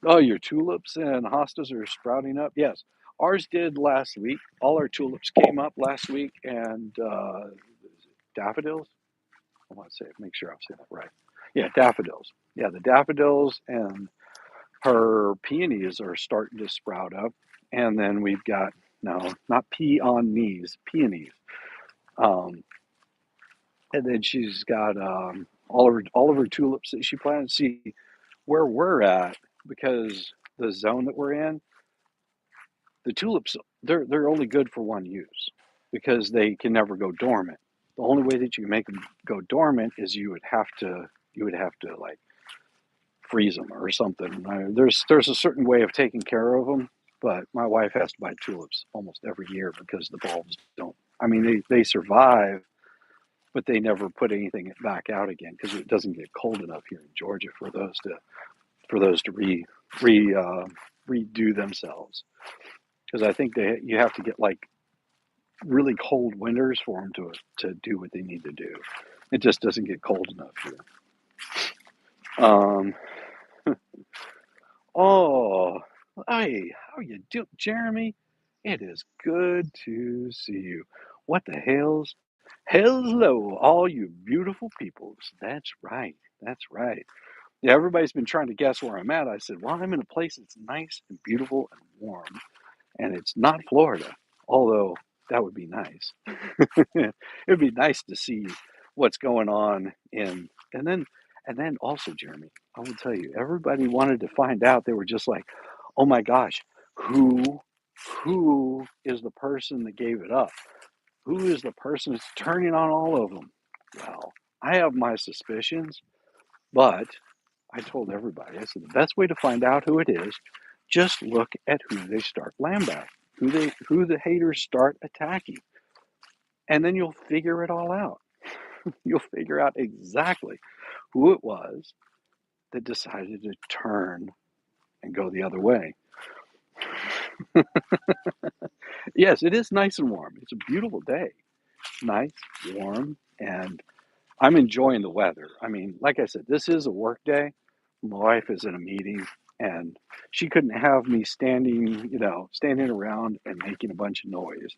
Oh, your tulips and hostas are sprouting up? Yes. Ours did last week. All our tulips came up last week, and daffodils. I want to say, make sure I'm saying that right. Yeah, daffodils. Yeah, the daffodils and her peonies are starting to sprout up. And then we've got, no, not peonies, peonies. Um, and then she's got all of her tulips that she planted. See, where we're at, because the zone that we're in, the tulips they're only good for one use because they can never go dormant. The only way that you can make them go dormant is you would have to like freeze them or something. There's a certain way of taking care of them, but my wife has to buy tulips almost every year because the bulbs don't. I mean, they survive, but they never put anything back out again because it doesn't get cold enough here in Georgia for those to redo themselves. Because I think you have to get like really cold winters for them to do what they need to do. It just doesn't get cold enough here. Um, oh, hey, how you doing, Jeremy? It is good to see you. What the hell's hello, all you beautiful peoples. That's right. That's right. Yeah, everybody's been trying to guess where I'm at. I said, well, I'm in a place that's nice and beautiful and warm, and it's not Florida, although that would be nice. It'd be nice to see what's going on and then also, Jeremy, I will tell you, everybody wanted to find out. They were just like, oh my gosh, who who is the person that gave it up? Who is the person that's turning on all of them? Well, I have my suspicions, but I told everybody, I said the best way to find out who it is, just look at who they start lambasting, who the haters start attacking, and then you'll figure it all out. You'll figure out exactly who it was that decided to turn and go the other way. Yes, it is nice and warm. It's a beautiful day. Nice, warm, and I'm enjoying the weather. I mean, like I said, this is a work day. My wife is in a meeting, and she couldn't have me standing around and making a bunch of noise.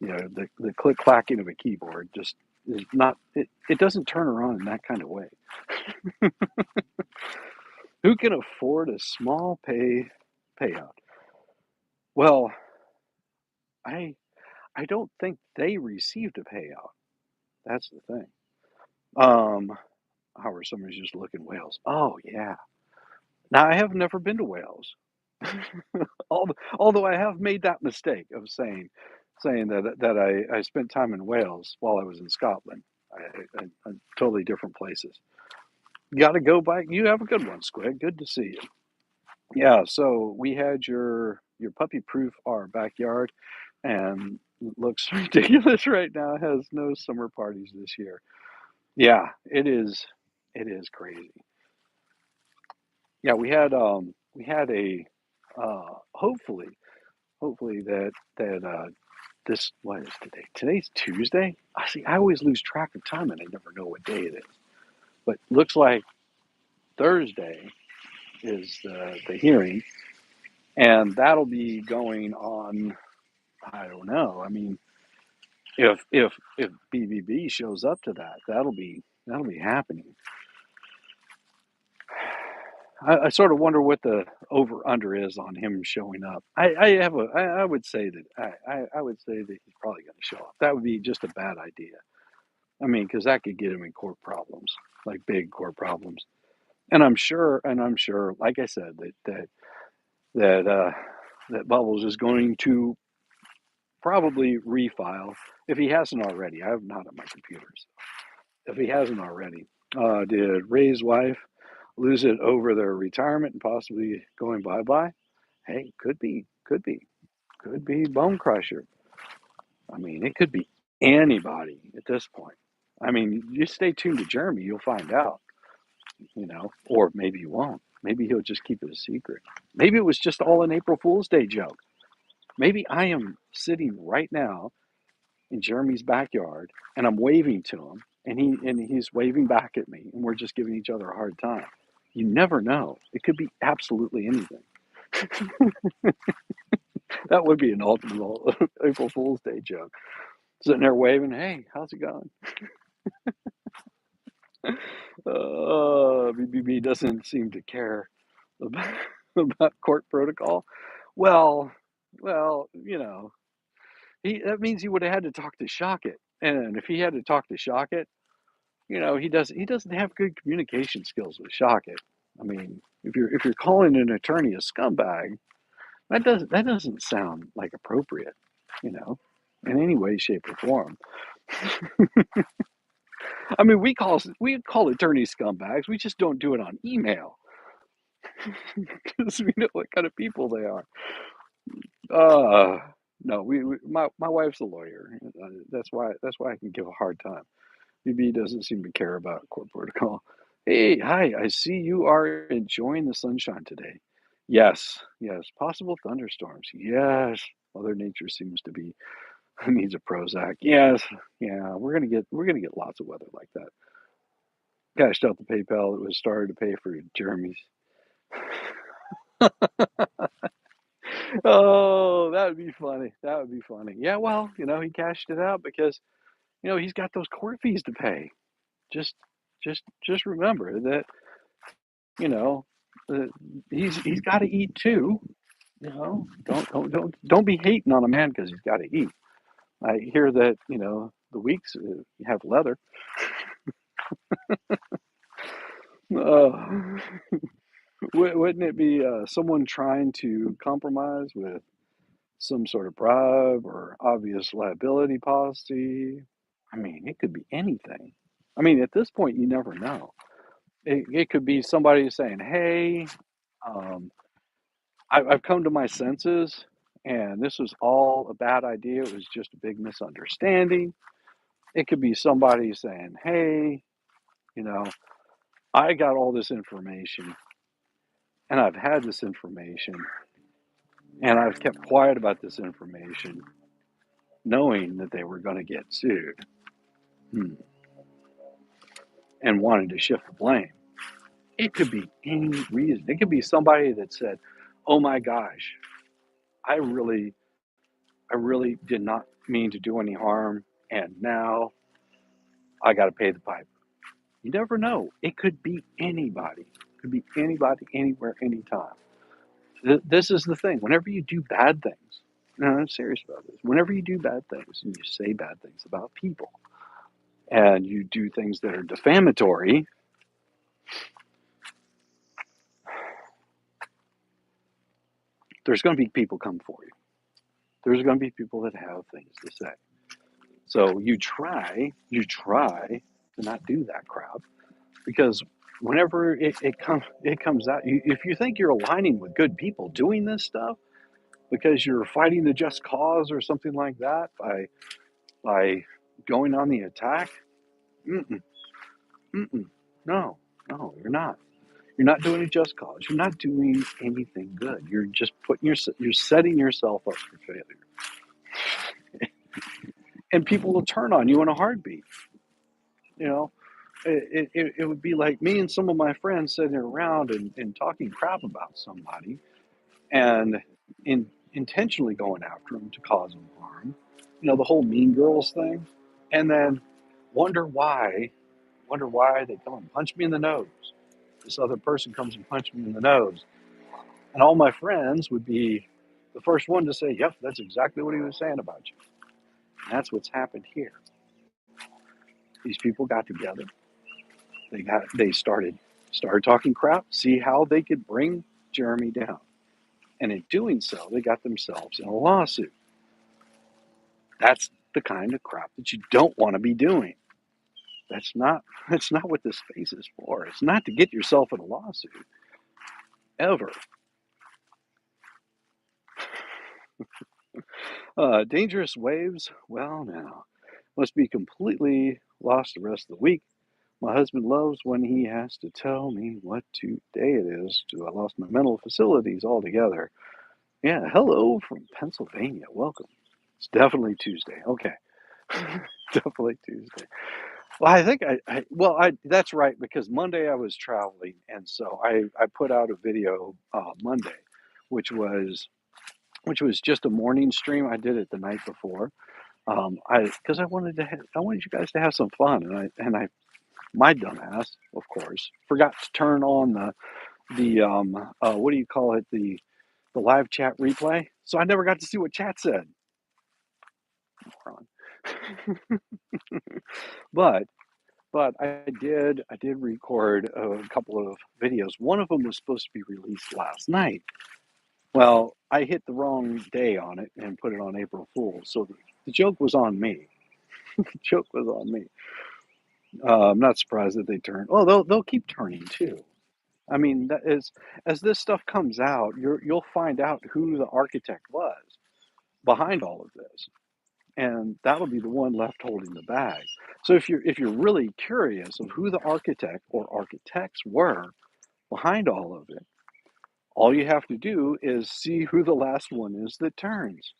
the click clacking of a keyboard just is not it doesn't turn her on in that kind of way. Who can afford a small payout? Well, I I don't think they received a payout. That's the thing. Um, However, somebody's just looking Wales. Oh yeah. Now I have never been to Wales. Although I have made that mistake of saying that I spent time in Wales while I was in Scotland. Totally different places. Got to go back. You have a good one, Squid. Good to see you. Yeah, so we had your puppy proof our backyard, and it looks ridiculous right now. It has no summer parties this year. Yeah, it is. It is crazy. Yeah, we had a hopefully that this what is today? Today's Tuesday. I see. I always lose track of time and I never know what day it is. But looks like Thursday is the hearing, and that'll be going on. I don't know. I mean, if BBB shows up to that, that'll be happening. I sort of wonder what the over under is on him showing up. I would say that I would say that he's probably going to show up. That would be just a bad idea. I mean, because that could get him in court problems, like big court problems. And I'm sure, like I said, that that Bubbles is going to probably refile if he hasn't already. I have not at my computers. If he hasn't already, did Ray's wife lose it over their retirement and possibly going bye bye? Hey, could be Bone Crusher. I mean, it could be anybody at this point. I mean, you stay tuned to Jeremy, you'll find out, or maybe you won't. Maybe he'll just keep it a secret. Maybe it was just all an April Fool's Day joke. Maybe I am sitting right now in Jeremy's backyard and I'm waving to him and he's waving back at me and we're just giving each other a hard time. You never know. It could be absolutely anything. That would be an ultimate April Fool's Day joke. Sitting there waving, hey, how's it going? BBB doesn't seem to care about, about court protocol. Well, well, that means he would have had to talk to Shockett. And if he had to talk to Shockett, he doesn't have good communication skills with Shockett. I mean, if you're calling an attorney a scumbag, that doesn't sound like appropriate, you know, in any way, shape, or form. I mean, we call attorneys scumbags. We just don't do it on email because we know what kind of people they are. Uh, no, my wife's a lawyer. That's why I can give a hard time. BB doesn't seem to care about court protocol. Hey, hi, I see you are enjoying the sunshine today. Yes, yes, possible thunderstorms. Yes, Mother Nature seems to be needs a Prozac. Yes, yeah, we're gonna get lots of weather like that. Cashed out the PayPal that was started to pay for Jeremy's. Oh, that would be funny. That would be funny. Yeah, well, he cashed it out because he's got those court fees to pay. Just, just remember that you know uh, he's got to eat too. Don't be hating on a man because he's got to eat. I hear that the weeks have leather. Uh, wouldn't it be someone trying to compromise with some sort of bribe or obvious liability policy? I mean, it could be anything. I mean, at this point, you never know. It could be somebody saying, "Hey, um, I've come to my senses, and this was all a bad idea. It was just a big misunderstanding." It could be somebody saying, "Hey, you know, I got all this information, and I've had this information, and I've kept quiet about this information, knowing that they were going to get sued, hmm, and wanted to shift the blame." It could be any reason. It could be somebody that said, "Oh my gosh, I really, I really did not mean to do any harm, and now I got to pay the piper. You never know. It could be anybody. It could be anybody, anywhere, anytime. This is the thing. Whenever you do bad things, and I'm serious about this, whenever you do bad things and you say bad things about people and you do things that are defamatory, there's going to be people come for you. There's going to be people that have things to say. So you try to not do that crap, because whenever it comes out, if you think you're aligning with good people doing this stuff because you're fighting the just cause or something like that by going on the attack, mm-mm, mm-mm, no, no, you're not. You're not doing a just cause. You're not doing anything good. You're just you're setting yourself up for failure, and people will turn on you in a heartbeat. You know, it would be like me and some of my friends sitting around and talking crap about somebody and intentionally going after them to cause them harm. You know, the whole Mean Girls thing, and then wonder why, wonder why they come and punch me in the nose. This other person comes and punches me in the nose, and all my friends would be the first one to say, "Yep, that's exactly what he was saying about you." And that's what's happened here. These people got together. They started talking crap, see how they could bring Jeremy down. And in doing so, they got themselves in a lawsuit. That's the kind of crap that you don't want to be doing. That's not that's not what this space is for. It's not to get yourself in a lawsuit ever. Dangerous waves. Well, now must be completely lost the rest of the week. My husband loves when he has to tell me what day it is. I lost my mental facilities altogether. Yeah, hello from Pennsylvania. Welcome. It's definitely Tuesday. Okay. Definitely Tuesday. Well, I think that's right, because Monday I was traveling, and so I put out a video Monday, which was just a morning stream. I did it the night before. I because I wanted you guys to have some fun, and I my dumbass, of course, forgot to turn on the what do you call it, the live chat replay. So I never got to see what chat said. But I did record a couple of videos. One of them was supposed to be released last night. Well, I hit the wrong day on it and put it on April Fool's. So the joke was on me. The joke was on me. I'm not surprised that they turned. Oh, they'll keep turning too. I mean, that is, as this stuff comes out, you'll find out who the architect was behind all of this, and that'll be the one left holding the bag. So if you're really curious of who the architect or architects were behind all of it, all you have to do is see who the last one is that turns.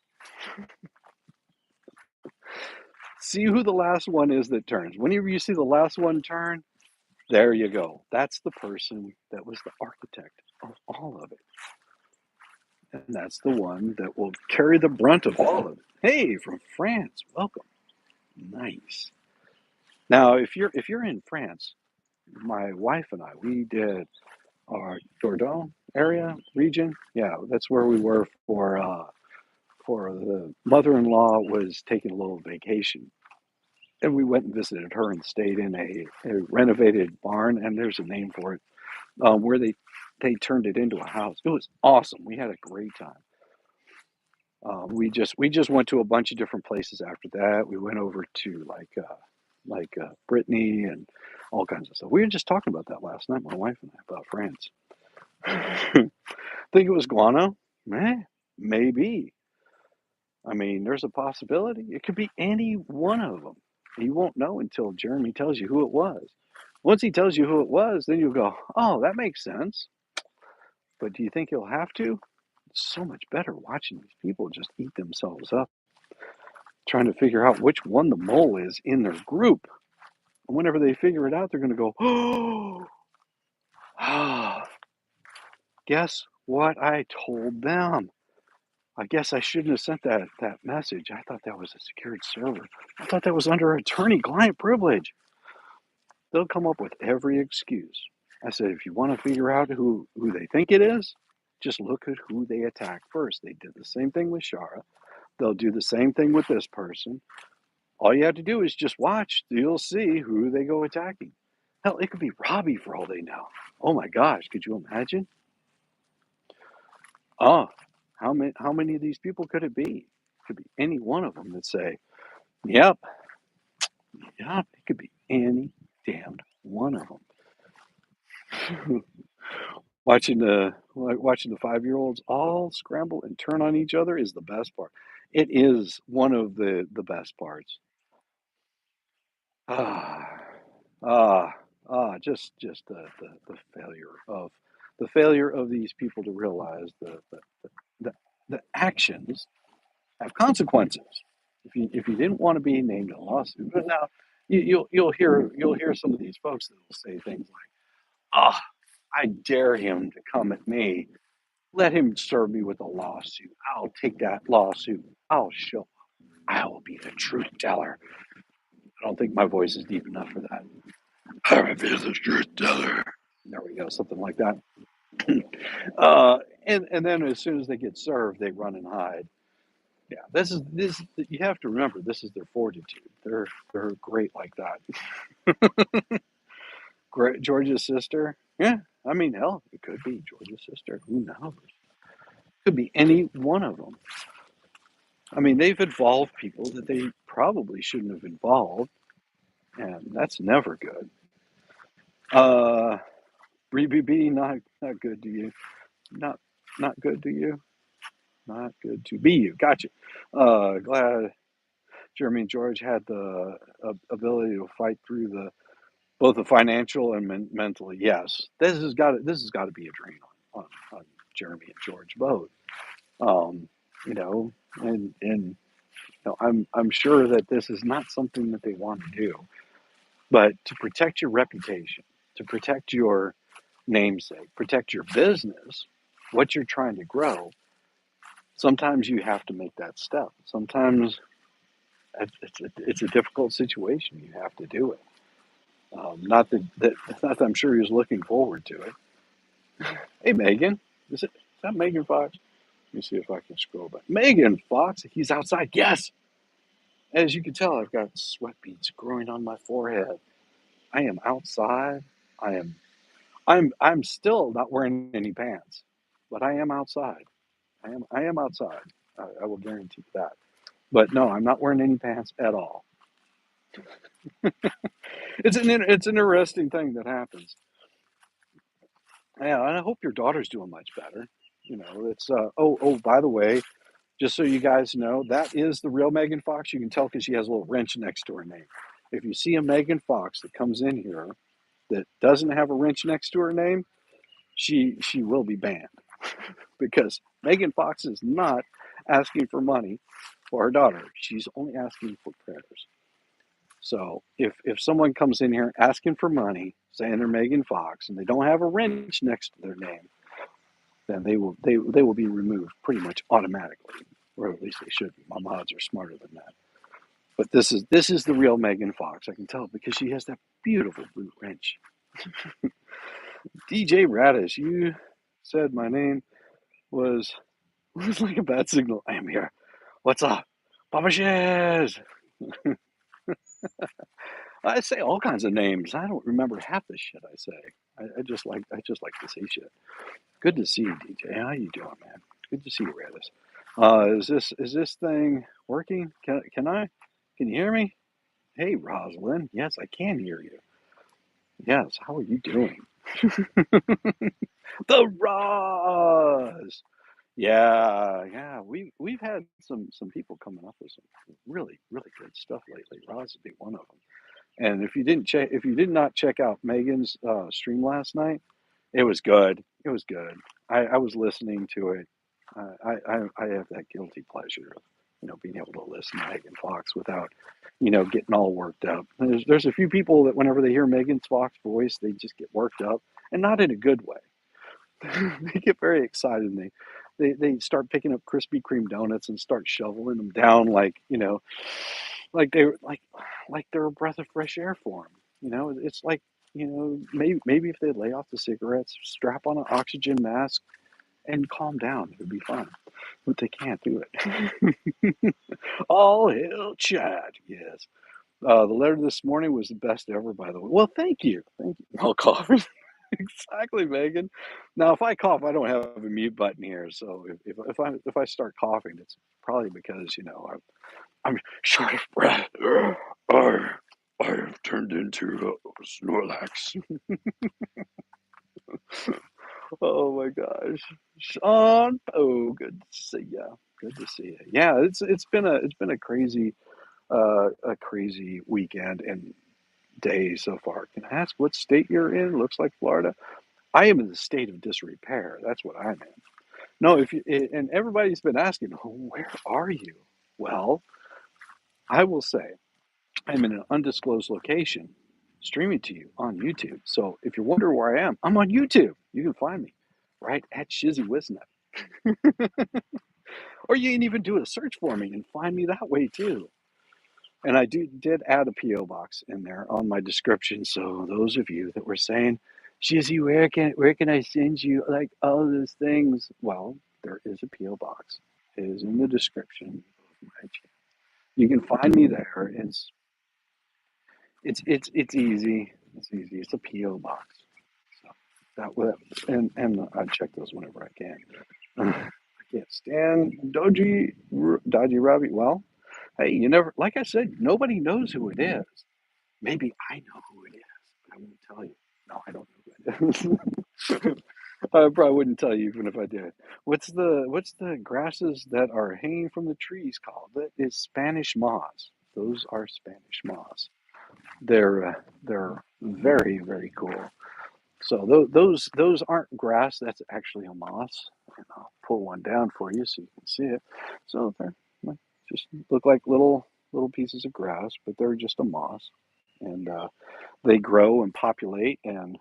See who the last one is that turns. Whenever you see the last one turn, there you go. That's the person that was the architect of all of it. And that's the one that will carry the brunt of all of it. Hey, from France, welcome. Nice. Now, if you're in France, my wife and I, we did our Dordogne area region. Yeah, that's where we were for the mother-in-law was taking a little vacation, and we went and visited her and stayed in a renovated barn, and there's a name for it, where they turned it into a house. It was awesome. We had a great time. We just went to a bunch of different places after that. We went over to Brittany and all kinds of stuff. We were just talking about that last night, my wife and I, about France. Think it was guano? Maybe. I mean, there's a possibility. It could be any one of them. You won't know until Jeremy tells you who it was. Once he tells you who it was, then you'll go, "Oh, that makes sense." But do you think he'll have to? It's so much better watching these people just eat themselves up, trying to figure out which one the mole is in their group. And whenever they figure it out, they're going to go, "Oh, ah, guess what I told them? I guess I shouldn't have sent that message. I thought that was a secured server. I thought that was under attorney-client privilege. They'll come up with every excuse. I said, if you want to figure out who they think it is, just look at who they attacked first. They did the same thing with Shara. They'll do the same thing with this person. All you have to do is just watch. You'll see who they go attacking. Hell, it could be Robbie for all they know. Oh my gosh, could you imagine? Oh, how many of these people could it be? Could be any one of them that say, "Yep, yep." It could be any damned one of them. Watching the 5-year-olds all scramble and turn on each other is the best part. It is one of the best parts. Ah, just the failure of these people to realize the, the actions have consequences. If you didn't want to be named in a lawsuit, but now you'll hear some of these folks that will say things like, "Ah, I dare him to come at me. Let him serve me with a lawsuit. I'll take that lawsuit. I'll show. I will be the truth teller." I don't think my voice is deep enough for that. I will be the truth teller. There we go, something like that. And then as soon as they get served, they run and hide. Yeah, this. You have to remember, this is their fortitude. They're great like that. Great, George's sister. Yeah, I mean, hell, it could be George's sister. Who knows? Could be any one of them. I mean, they've involved people that they probably shouldn't have involved, and that's never good. Uh, BBB, not good to you. Not not good to you. Not good to be you. Gotcha. Glad Jeremy and George had the ability to fight through the both the financial and mentally. Yes, this has got to be a drain on Jeremy and George both. Um, you know, and I'm sure that this is not something that they want to do, but to protect your reputation, to protect your namesake, protect your business, what you're trying to grow. Sometimes you have to make that step. Sometimes it's a difficult situation. You have to do it. Not that I'm sure he was looking forward to it. Hey, Megan, is that Megan Fox? Let me see if I can scroll back. Megan Fox, he's outside. Yes, as you can tell, I've got sweat beads growing on my forehead. I am outside. I am. I'm still not wearing any pants, but I am outside. I am outside. I will guarantee that. But no, I'm not wearing any pants at all. It's an interesting thing that happens. Yeah, and I hope your daughter's doing much better. It's by the way, just so you guys know, that is the real Megan Fox. You can tell because she has a little wrench next to her name. If you see a Megan Fox that comes in here that doesn't have a wrench next to her name, she will be banned because Megan Fox is not asking for money for her daughter. She's only asking for prayers. So if someone comes in here asking for money, saying they're Megan Fox, and they don't have a wrench next to their name, then they will be removed pretty much automatically, or at least they should be. My mods are smarter than that. But this is the real Megan Fox. I can tell because she has that beautiful blue wrench. DJ Radish, you said my name was like a bad signal. I am here. What's up, Papa Shiz? I say all kinds of names. I don't remember half the shit I say. I just like to say shit. Good to see you, DJ. How you doing, man? Good to see you, Radis. Is this thing working? Can you hear me? Hey, Rosalind. Yes, I can hear you. Yes. How are you doing? The Roz. Yeah, yeah. We've had some people coming up with some really really good stuff lately. Roz would be one of them. And if you did not check out Megan's stream last night, it was good. It was good. I was listening to it. I have that guilty pleasure of being able to listen to Megan Fox without getting all worked up. There's a few people that whenever they hear Megan Fox's voice, they just get worked up, and not in a good way. They get very excited and they start picking up Krispy Kreme donuts and start shoveling them down like, like like they're a breath of fresh air for them. It's like, maybe if they lay off the cigarettes, strap on an oxygen mask, and calm down, it would be fun. But they can't do it. All hail Chad. Yes. The letter this morning was the best ever, by the way. Well, thank you. Thank you. I'll cough. Exactly, Megan. Now, if I cough, I don't have a mute button here. So if I start coughing, it's probably because I'm short of breath. I, I have turned into a Snorlax. Oh my gosh, Sean. Oh, good to see ya. Good to see you. Yeah, it's been a crazy weekend and day so far. Can I ask what state you're in? Looks like Florida. I am in the state of disrepair. That's what I'm in. No, if you and everybody's been asking, oh, where are you? Well, I will say I'm in an undisclosed location, streaming to you on YouTube. So if you're wondering where I am, I'm on YouTube. You can find me right at Shizzywhiznut. Or you can even do a search for me and find me that way too. And I did add a PO box in there on my description. So those of you that were saying, Shizzy, where can I send you like all those things? Well, there is a PO box. It is in the description of my channel. You can find me there. It's easy. It's easy. It's a PO box. So that will and I check those whenever I can. I can't stand Dodgy Robbie. Well, hey, you never, like I said, nobody knows who it is. Maybe I know who it is, but I won't tell you. No, I don't know who it is. I probably wouldn't tell you even if I did. What's the grasses that are hanging from the trees called? That is Spanish moss. Those are Spanish moss. They're very very cool. So those aren't grass. That's actually a moss. And I'll pull one down for you so you can see it. So they're like, just look like little pieces of grass, but they're just a moss, and they grow and populate and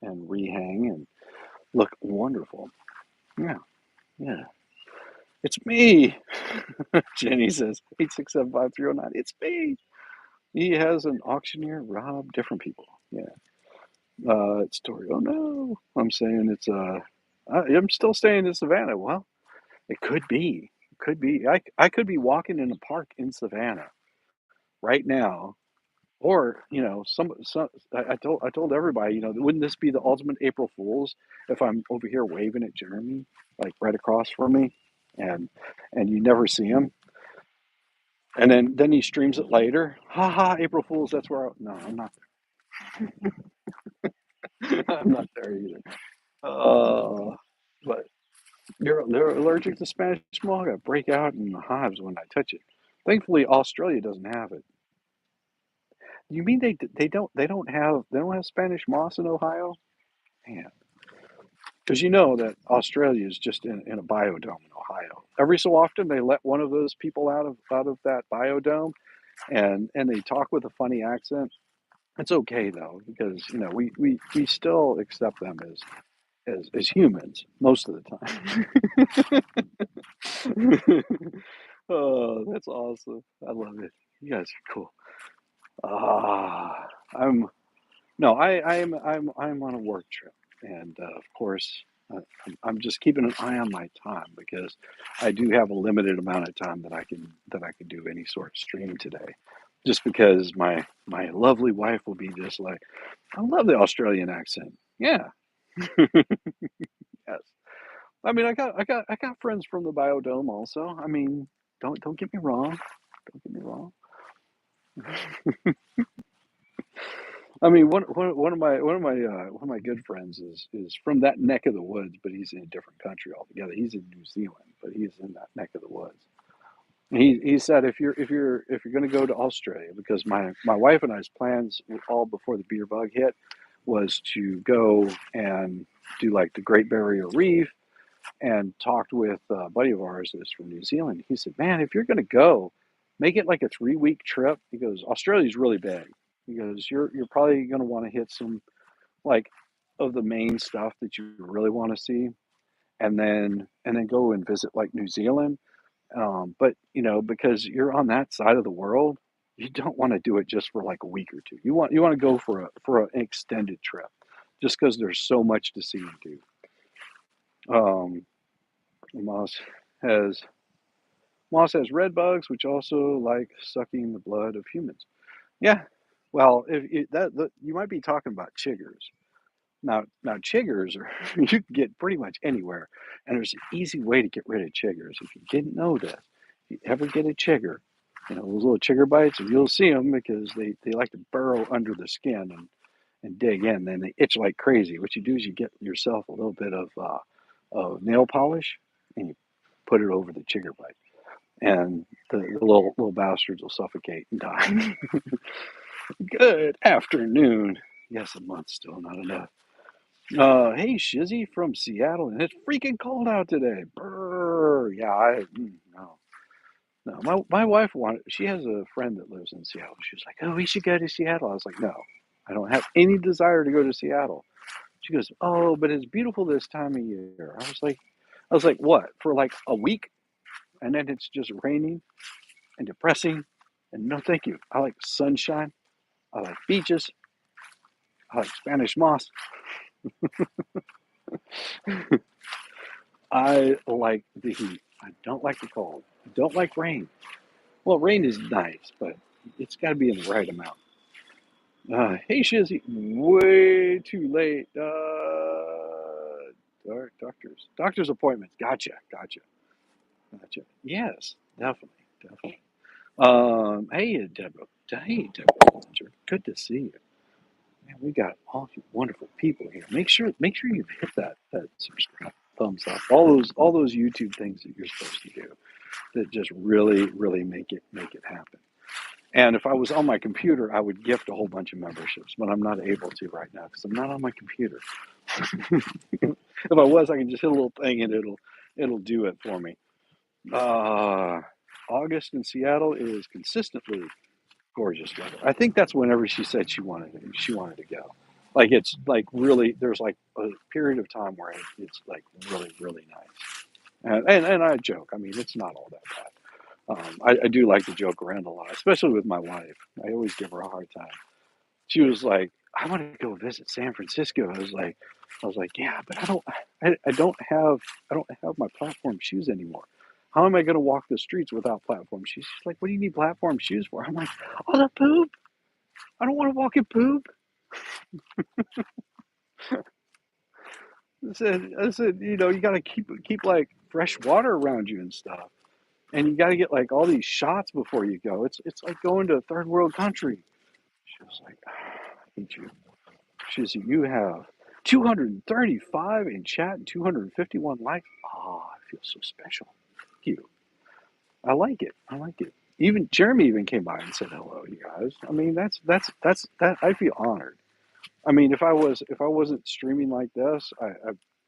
rehang and look wonderful. Yeah, yeah. It's me. Jenny says 8675309. It's me. He has an auctioneer rob different people. Yeah. It's Tori. Oh no. I'm saying I'm still staying in Savannah. Well, it could be. It could be. I could be walking in a park in Savannah right now. Or, I told everybody, wouldn't this be the ultimate April Fools if I'm over here waving at Jeremy, like right across from me, and you never see him, and then he streams it later. Ha ha, April Fools. That's where. No, I'm not there. I'm not there either. But they're allergic to Spanish smog. I break out in hives when I touch it. Thankfully, Australia doesn't have it. You mean they don't have Spanish moss in Ohio? Man, because you know that Australia is just in a biodome in Ohio. Every so often, they let one of those people out of that biodome, and they talk with a funny accent. It's okay though, because we still accept them as humans most of the time. Oh, that's awesome! I love it. You guys are cool. Ah, I'm No, I'm on a work trip, and of course, I'm just keeping an eye on my time because I do have a limited amount of time that I can do any sort of stream today. Just because my lovely wife will be just like, I love the Australian accent. Yeah, yes. I mean, I got friends from the Biodome also. I mean, don't get me wrong. Don't get me wrong. I mean, one of my good friends is from that neck of the woods, but he's in a different country altogether. He's in New Zealand, but he's in that neck of the woods. He said if you're going to go to Australia, because my wife and I's plans all before the beer bug hit was to go and do like the Great Barrier Reef, and talked with a buddy of ours that's from New Zealand. He said, "Man, if you're going to go, make it like a 3 week trip." He goes, "Australia's really big." He goes, "You're probably going to want to hit some like of the main stuff that you really want to see, and then go and visit like New Zealand. But because you're on that side of the world, you don't want to do it just for like a week or two. You want to go for an extended trip, just because there's so much to see and do. Um, Moss has Moss has red bugs, which also like sucking the blood of humans. Yeah, well, you might be talking about chiggers. Now chiggers are you can get pretty much anywhere, and there's an easy way to get rid of chiggers. If you didn't know this, if you ever get a chigger, those little chigger bites, and you'll see them because they like to burrow under the skin and dig in. Then they itch like crazy. What you do is you get yourself a little bit of nail polish and you put it over the chigger bite, and the little bastards will suffocate and die. Good afternoon. Yes, a month's still not enough. Hey, Shizzy from Seattle, and it's freaking cold out today. Brr. Yeah, no, no. My wife wanted. She has a friend that lives in Seattle. She was like, "Oh, we should go to Seattle." I was like, "No, I don't have any desire to go to Seattle." She goes, "Oh, but it's beautiful this time of year." I was like, "What? For like a week, and then it's just raining and depressing, and no, thank you. I like sunshine. I like beaches. I like Spanish moss. I like the heat. I don't like the cold. I don't like rain. Well, rain is nice, but it's got to be in the right amount. Hey, Shizzy, way too late. Doctor's appointments. Gotcha. Yes, definitely. Hey, Deborah. Hey, Deborah. Good to see you. Man, we got all you wonderful people here. Make sure you hit that subscribe, thumbs up, all those YouTube things that you're supposed to do that just really make it happen. And if I was on my computer, I would gift a whole bunch of memberships, but I'm not able to right now because I'm not on my computer. If I was, I can just hit a little thing and it'll do it for me. Uh, August in Seattle is consistently gorgeous weather. I think that's whenever she said she wanted to go. Like it's like really there's like a period of time where it's like really nice. And I joke. I mean, it's not all that bad. I do like to joke around a lot, especially with my wife. I always give her a hard time. She was like, "I want to go visit San Francisco." I was like, "Yeah, but I don't have my platform shoes anymore. How am I going to walk the streets without platform shoes?" She's like, "What do you need platform shoes for?" I'm like, "Oh, the poop. I don't want to walk in poop." I said, you got to keep like fresh water around you and stuff, and you got to get like all these shots before you go. It's like going to a third world country. She was like, "Ah, I hate you." She said, "You have 235 in chat and 251 likes. Oh, I feel so special. Thank you. I like it. Even Jeremy even came by and said hello, you guys. I mean, that I feel honored. I mean, if I wasn't streaming like this, I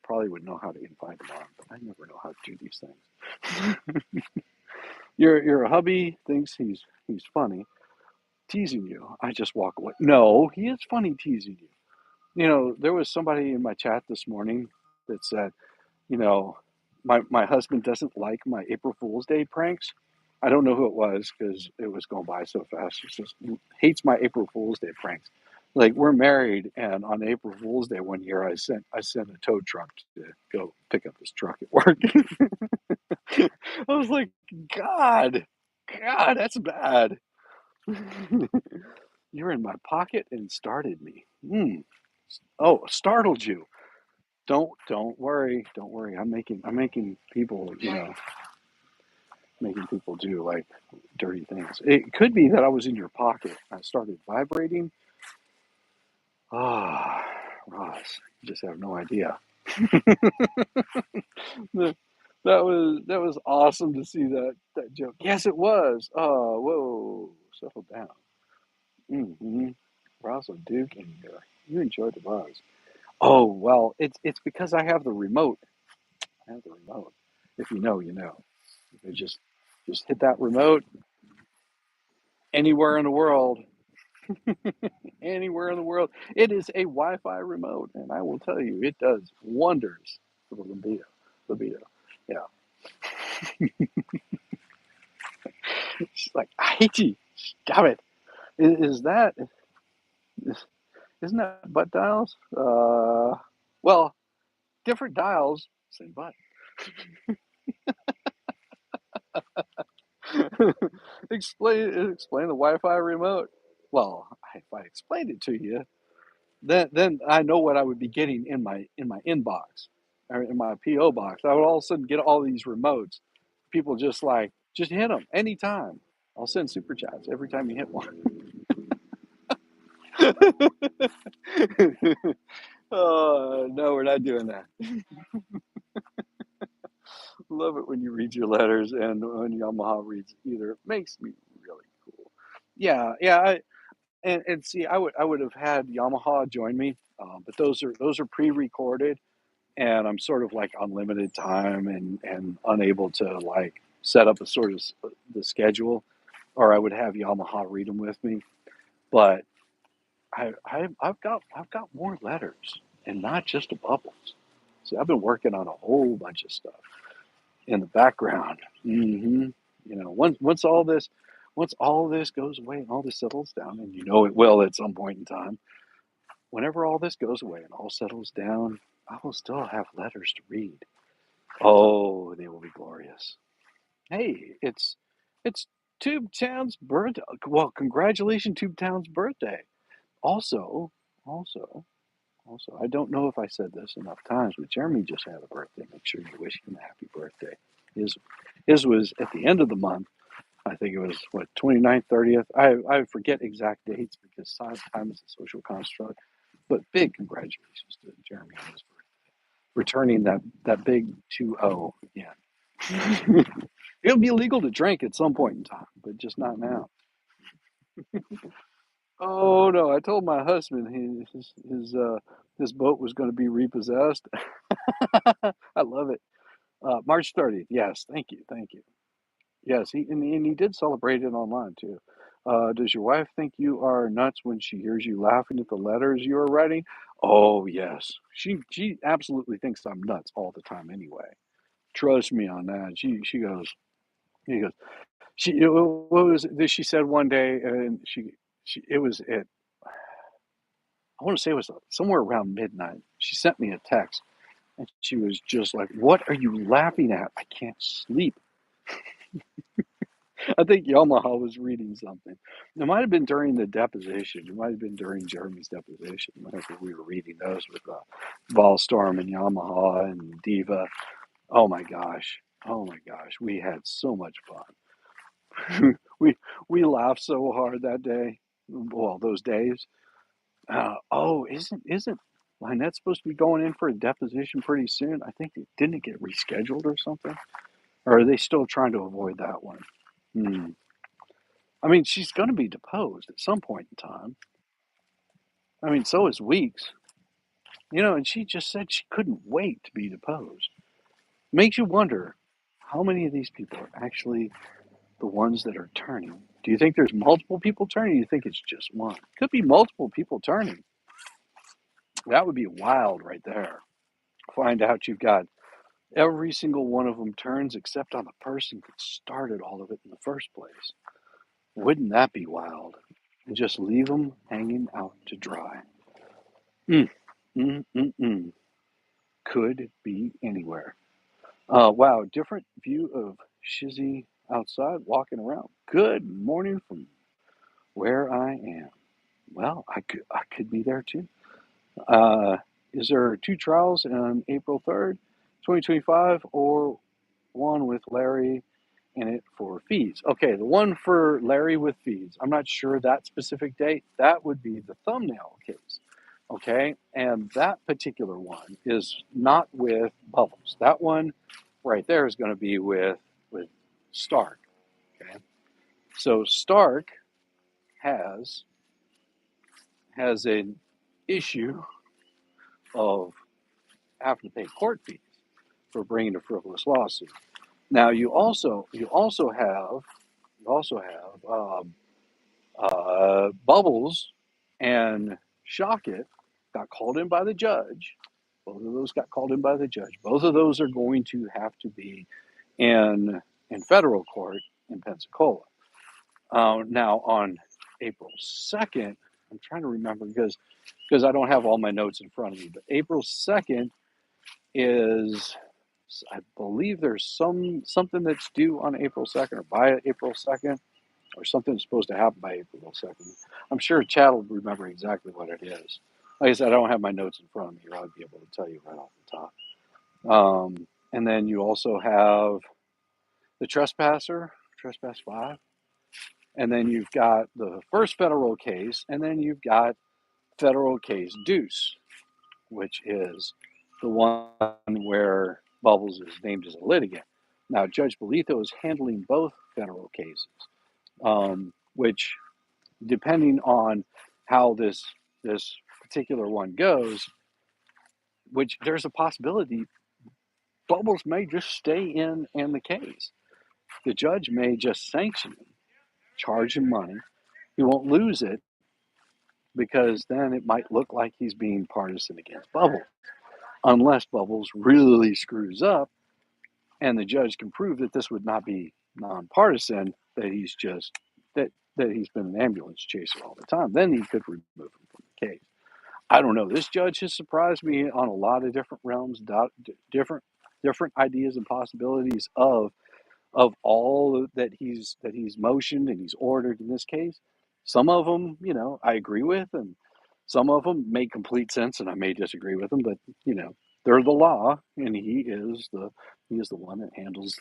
probably would know how to invite them on, but I never know how to do these things. Your hubby thinks he's funny, teasing you. I just walk away. No, he is funny teasing you. There was somebody in my chat this morning that said, you know, my husband doesn't like my April Fool's Day pranks. I don't know who it was because it was going by so fast. He says, hates my April Fool's Day pranks. Like we're married, and on April Fool's Day one year, I sent a tow truck to go pick up his truck at work. I was like, God, that's bad. You're in my pocket and started me. Oh, startled you. Don't worry. I'm making people, making people do like dirty things. It could be that I was in your pocket. I started vibrating. Ah, Ross, you just have no idea. that that was awesome to see that joke. Yes, it was. Oh, whoa, settle down. Mm-hmm. Ross and Duke, and you enjoyed the buzz. Oh well, it's because I have the remote. I have the remote. If you know, you know. You just hit that remote anywhere in the world. Anywhere in the world. It is a Wi-Fi remote, and I will tell you, it does wonders for the libido. libido. Yeah. She's like, I hate you. Stop it. Is that, isn't that butt dials? Well, different dials, same butt. Explain the Wi-Fi remote. Well, if I explained it to you, then I know what I would be getting in my inbox or in my PO box. I would all of a sudden get all these remotes. People just like just hit them anytime. I'll send super chats every time you hit one. Oh no, we're not doing that. Love it when you read your letters and when Yamaha reads either. It makes me really cool. Yeah, yeah. And see, I would have had Yamaha join me, but those are pre-recorded, and I'm sort of like on limited time and unable to like set up a sort of the schedule, or I would have Yamaha read them with me. But I've got more letters and not just a bubbles. See, I've been working on a whole bunch of stuff in the background. You know, once all this goes away and all this settles down, and you know it will at some point in time. Whenever all this goes away and all settles down, I will still have letters to read. Oh, they will be glorious. Hey, it's Tube Town's birthday. Well, congratulations, Tube Town's birthday. Also, also, also, I don't know if I said this enough times, but Jeremy just had a birthday. Make sure you wish him a happy birthday. His his was at the end of the month. I think it was what 29th, 30th. I forget exact dates because time is a social construct. But big congratulations to Jeremy on his birthday, returning that big 2-0 again. It'll be illegal to drink at some point in time, but just not now. Oh no! I told my husband his boat was going to be repossessed. I love it. March 30th. Yes, thank you. Yes, he did celebrate it online too. Does your wife think you are nuts when she hears you laughing at the letters you are writing? Oh yes, she absolutely thinks I'm nuts all the time anyway. Trust me on that. She goes what was it that she said one day, and she it was at I want to say it was somewhere around midnight. She sent me a text, and she was just like, "What are you laughing at? I can't sleep." I think Yamaha was reading something. It might have been during the deposition. It might have been during Jeremy's deposition. Whenever we were reading those with Volstorm and Yamaha and Diva. Oh my gosh. Oh my gosh. We had so much fun. We laughed so hard that day. Well, those days. Oh, isn't Lynette supposed to be going in for a deposition pretty soon? I think it didn't it get rescheduled or something? Or are they still trying to avoid that one? Hmm. I mean, she's going to be deposed at some point in time. I mean, so is Weeks, and she just said she couldn't wait to be deposed. Makes you wonder how many of these people are actually the ones that are turning. Do you think there's multiple people turning? Or do you think it's just one? Could be multiple people turning. That would be wild right there. Find out you've got every single one of them turns except on the person that started all of it in the first place. Wouldn't that be wild? And just leave them hanging out to dry. Mm, mm. Could be anywhere. Wow, different view of Shizzy outside walking around. Good morning from where I am. Well, I could be there too. Uh, is there two trials on April 3rd, 2025, or one with Larry in it for fees? Okay, the one for Larry with fees. I'm not sure that specific date. That would be the thumbnail case. Okay, and that particular one is not with Bubbles. That one right there is going to be with Stark. Okay, so Stark has an issue of having to pay court fees for bringing a frivolous lawsuit. Now you also have Bubbles and Shockett got called in by the judge. Both of those got called in by the judge. Both of those are going to have to be in federal court in Pensacola. Now on April 2nd, I'm trying to remember because I don't have all my notes in front of me, but April 2nd is, I believe there's something that's due on April 2nd or by April 2nd or something that's supposed to happen by April 2nd. I'm sure Chad will remember exactly what it is. Like I said, I don't have my notes in front of me, or I'd be able to tell you right off the top. And then you also have the trespass 5. And then you've got the first federal case, and then you've got federal case Deuce, which is the one where Bubbles is named as a litigant. Now, Judge Bolito is handling both federal cases, which, depending on how this particular one goes, which there's a possibility Bubbles may just stay in the case. The judge may just sanction him, charge him money. He won't lose it because then it might look like he's being partisan against Bubbles, unless Bubbles really screws up and the judge can prove that this would not be nonpartisan, that he's just that he's been an ambulance chaser all the time. Then he could remove him from the case. I don't know. This judge has surprised me on a lot of different realms, different ideas and possibilities of all that he's motioned and he's ordered in this case. Some of them, I agree with, and some of them make complete sense, and I may disagree with them. But they're the law, and he is the one that handles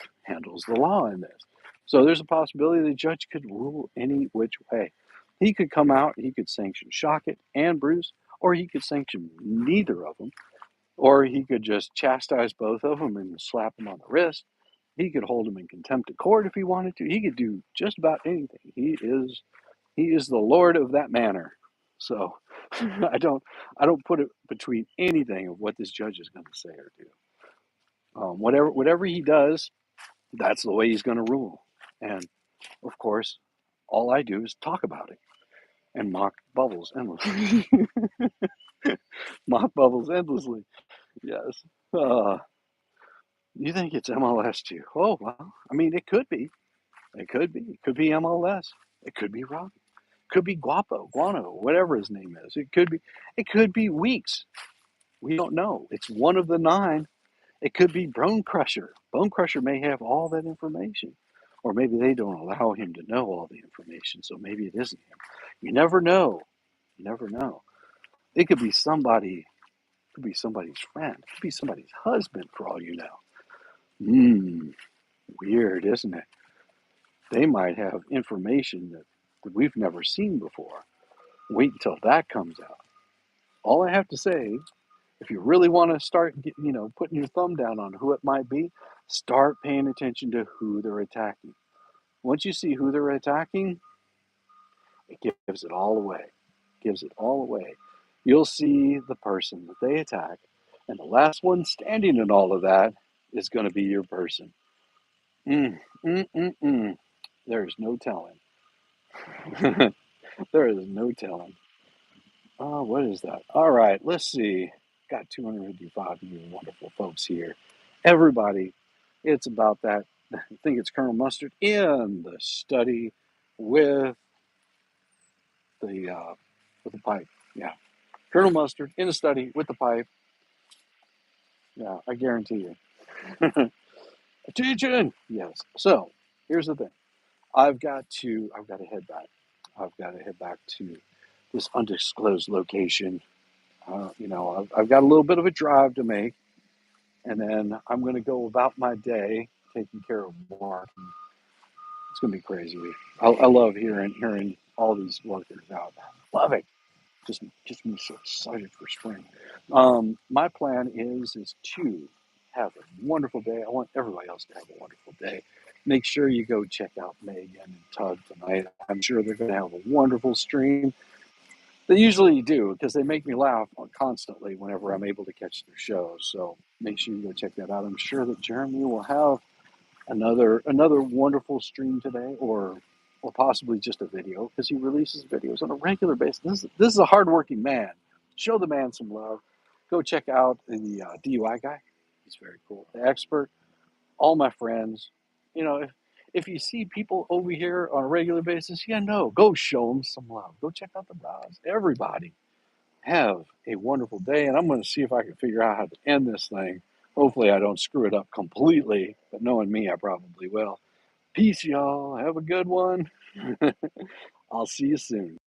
the law in this. So there's a possibility the judge could rule any which way. He could come out, he could sanction Shockett and Bruce, or he could sanction neither of them, or he could just chastise both of them and slap them on the wrist. He could hold them in contempt of court if he wanted to. He could do just about anything. He is the Lord of that manor. So I don't put it between anything of what this judge is going to say or do. Whatever he does, that's the way he's going to rule. And of course, all I do is talk about it and mock Bubbles endlessly. Mock Bubbles endlessly. Yes. You think it's MLS too? Oh well, I mean, it could be. It could be. It could be MLS. It could be Robbie. It could be Guano, whatever his name is. It could be. It could be Weeks. We don't know. It's one of the 9. It could be Bone Crusher. Bone Crusher may have all that information, or maybe they don't allow him to know all the information. So maybe it isn't him. You never know. You never know. It could be somebody. It could be somebody's friend. It could be somebody's husband, for all you know. Weird, isn't it? They might have information that we've never seen before. Wait until that comes out. All I have to say, if you really want to start, putting your thumb down on who it might be, start paying attention to who they're attacking. Once you see who they're attacking, it gives it all away. Gives it all away. You'll see the person that they attack, and the last one standing in all of that is going to be your person. There's no telling. There is no telling. Oh, what is that? All right, let's see. Got 255 of you wonderful folks here. Everybody, it's about that. I think it's Colonel Mustard in the study with the pipe. Yeah, Colonel Mustard in the study with the pipe. Yeah, I guarantee you. Attention. Yes. So here's the thing. I've got to head back. I've got to head back to this undisclosed location. I've got a little bit of a drive to make, and then I'm going to go about my day taking care of work. It's going to be crazy. I love hearing all these workers out. Love it. Just me so excited for spring. My plan is to have a wonderful day. I want everybody else to have a wonderful day. Make sure you go check out Megan and Tug tonight. I'm sure they're going to have a wonderful stream. They usually do because they make me laugh constantly whenever I'm able to catch their shows. So make sure you go check that out. I'm sure that Jeremy will have another wonderful stream today, or possibly just a video, because he releases videos on a regular basis. This is a hardworking man. Show the man some love. Go check out the DUI guy. He's very cool. The expert, all my friends. You know, if you see people over here on a regular basis, go show them some love. Go check out the bras. Everybody have a wonderful day, and I'm going to see if I can figure out how to end this thing. Hopefully, I don't screw it up completely, but knowing me, I probably will. Peace, y'all. Have a good one. I'll see you soon.